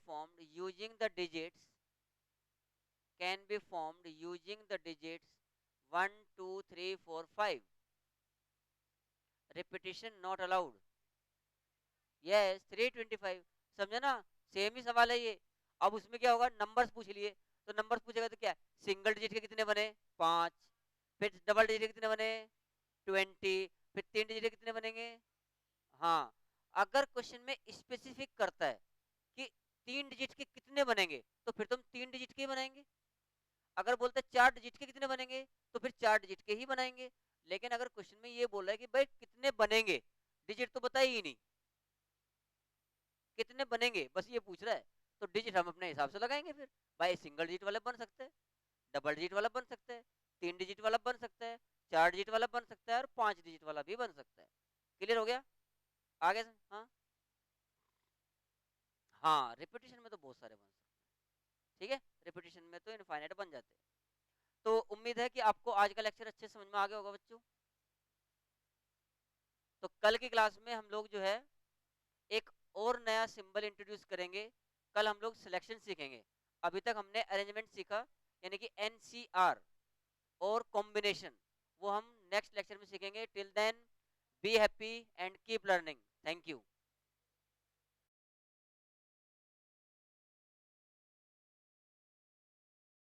formed using the digits, can be formed using the digits 1 2 3 4 5, repetition not allowed, yes 325, समझे ना, same ही सवाल है ये। अब उसमें क्या होगा, नंबर्स पूछ लिए, तो नंबर्स पूछेगा तो क्या, सिंगल डिजिट के कितने बने 5, फिर डबल डिजिट के कितने बने 20, फिर तीन डिजिट के कितने बनेंगे। हाँ, अगर क्वेश्चन में स्पेसिफिक करता है कि तीन डिजिट के कितने बनेंगे तो फिर तुम तीन डिजिट के ही बनाएंगे, अगर बोलते हैं चार डिजिट के कितने बनेंगे तो फिर चार डिजिट के ही बनाएंगे। लेकिन अगर क्वेश्चन में ये बोल रहा है कि भाई कितने बनेंगे, डिजिट तो बताया ही नहीं, कितने बनेंगे बस ये पूछ रहा है, तो डिजिट हम अपने हिसाब से लगाएंगे। फिर भाई सिंगल डिजिट वाला बन सकता है, डबल डिजिट वाला बन सकता है, तीन डिजिट वाला बन सकता है, चार डिजिट वाला बन सकता है, और पांच डिजिट वाला भी बन सकता है। क्लियर हो गया आगे से? हाँ हाँ, रिपीटेशन में तो बहुत सारे बन सकते हैं, ठीक है, रिपीटेशन में तो इनफाइनाइट बन जाते हैं। तो उम्मीद है कि आपको आज का लेक्चर अच्छे से समझ में आ गया होगा बच्चों। तो कल की क्लास में हम लोग जो है एक और नया सिंबल इंट्रोड्यूस करेंगे, कल हम लोग सिलेक्शन सीखेंगे। अभी तक हमने अरेंजमेंट सीखा, यानी कि एनसीआर और कॉम्बिनेशन, वो हम नेक्स्ट लेक्चर में सीखेंगे। Till then be happy and keep learning. Thank you.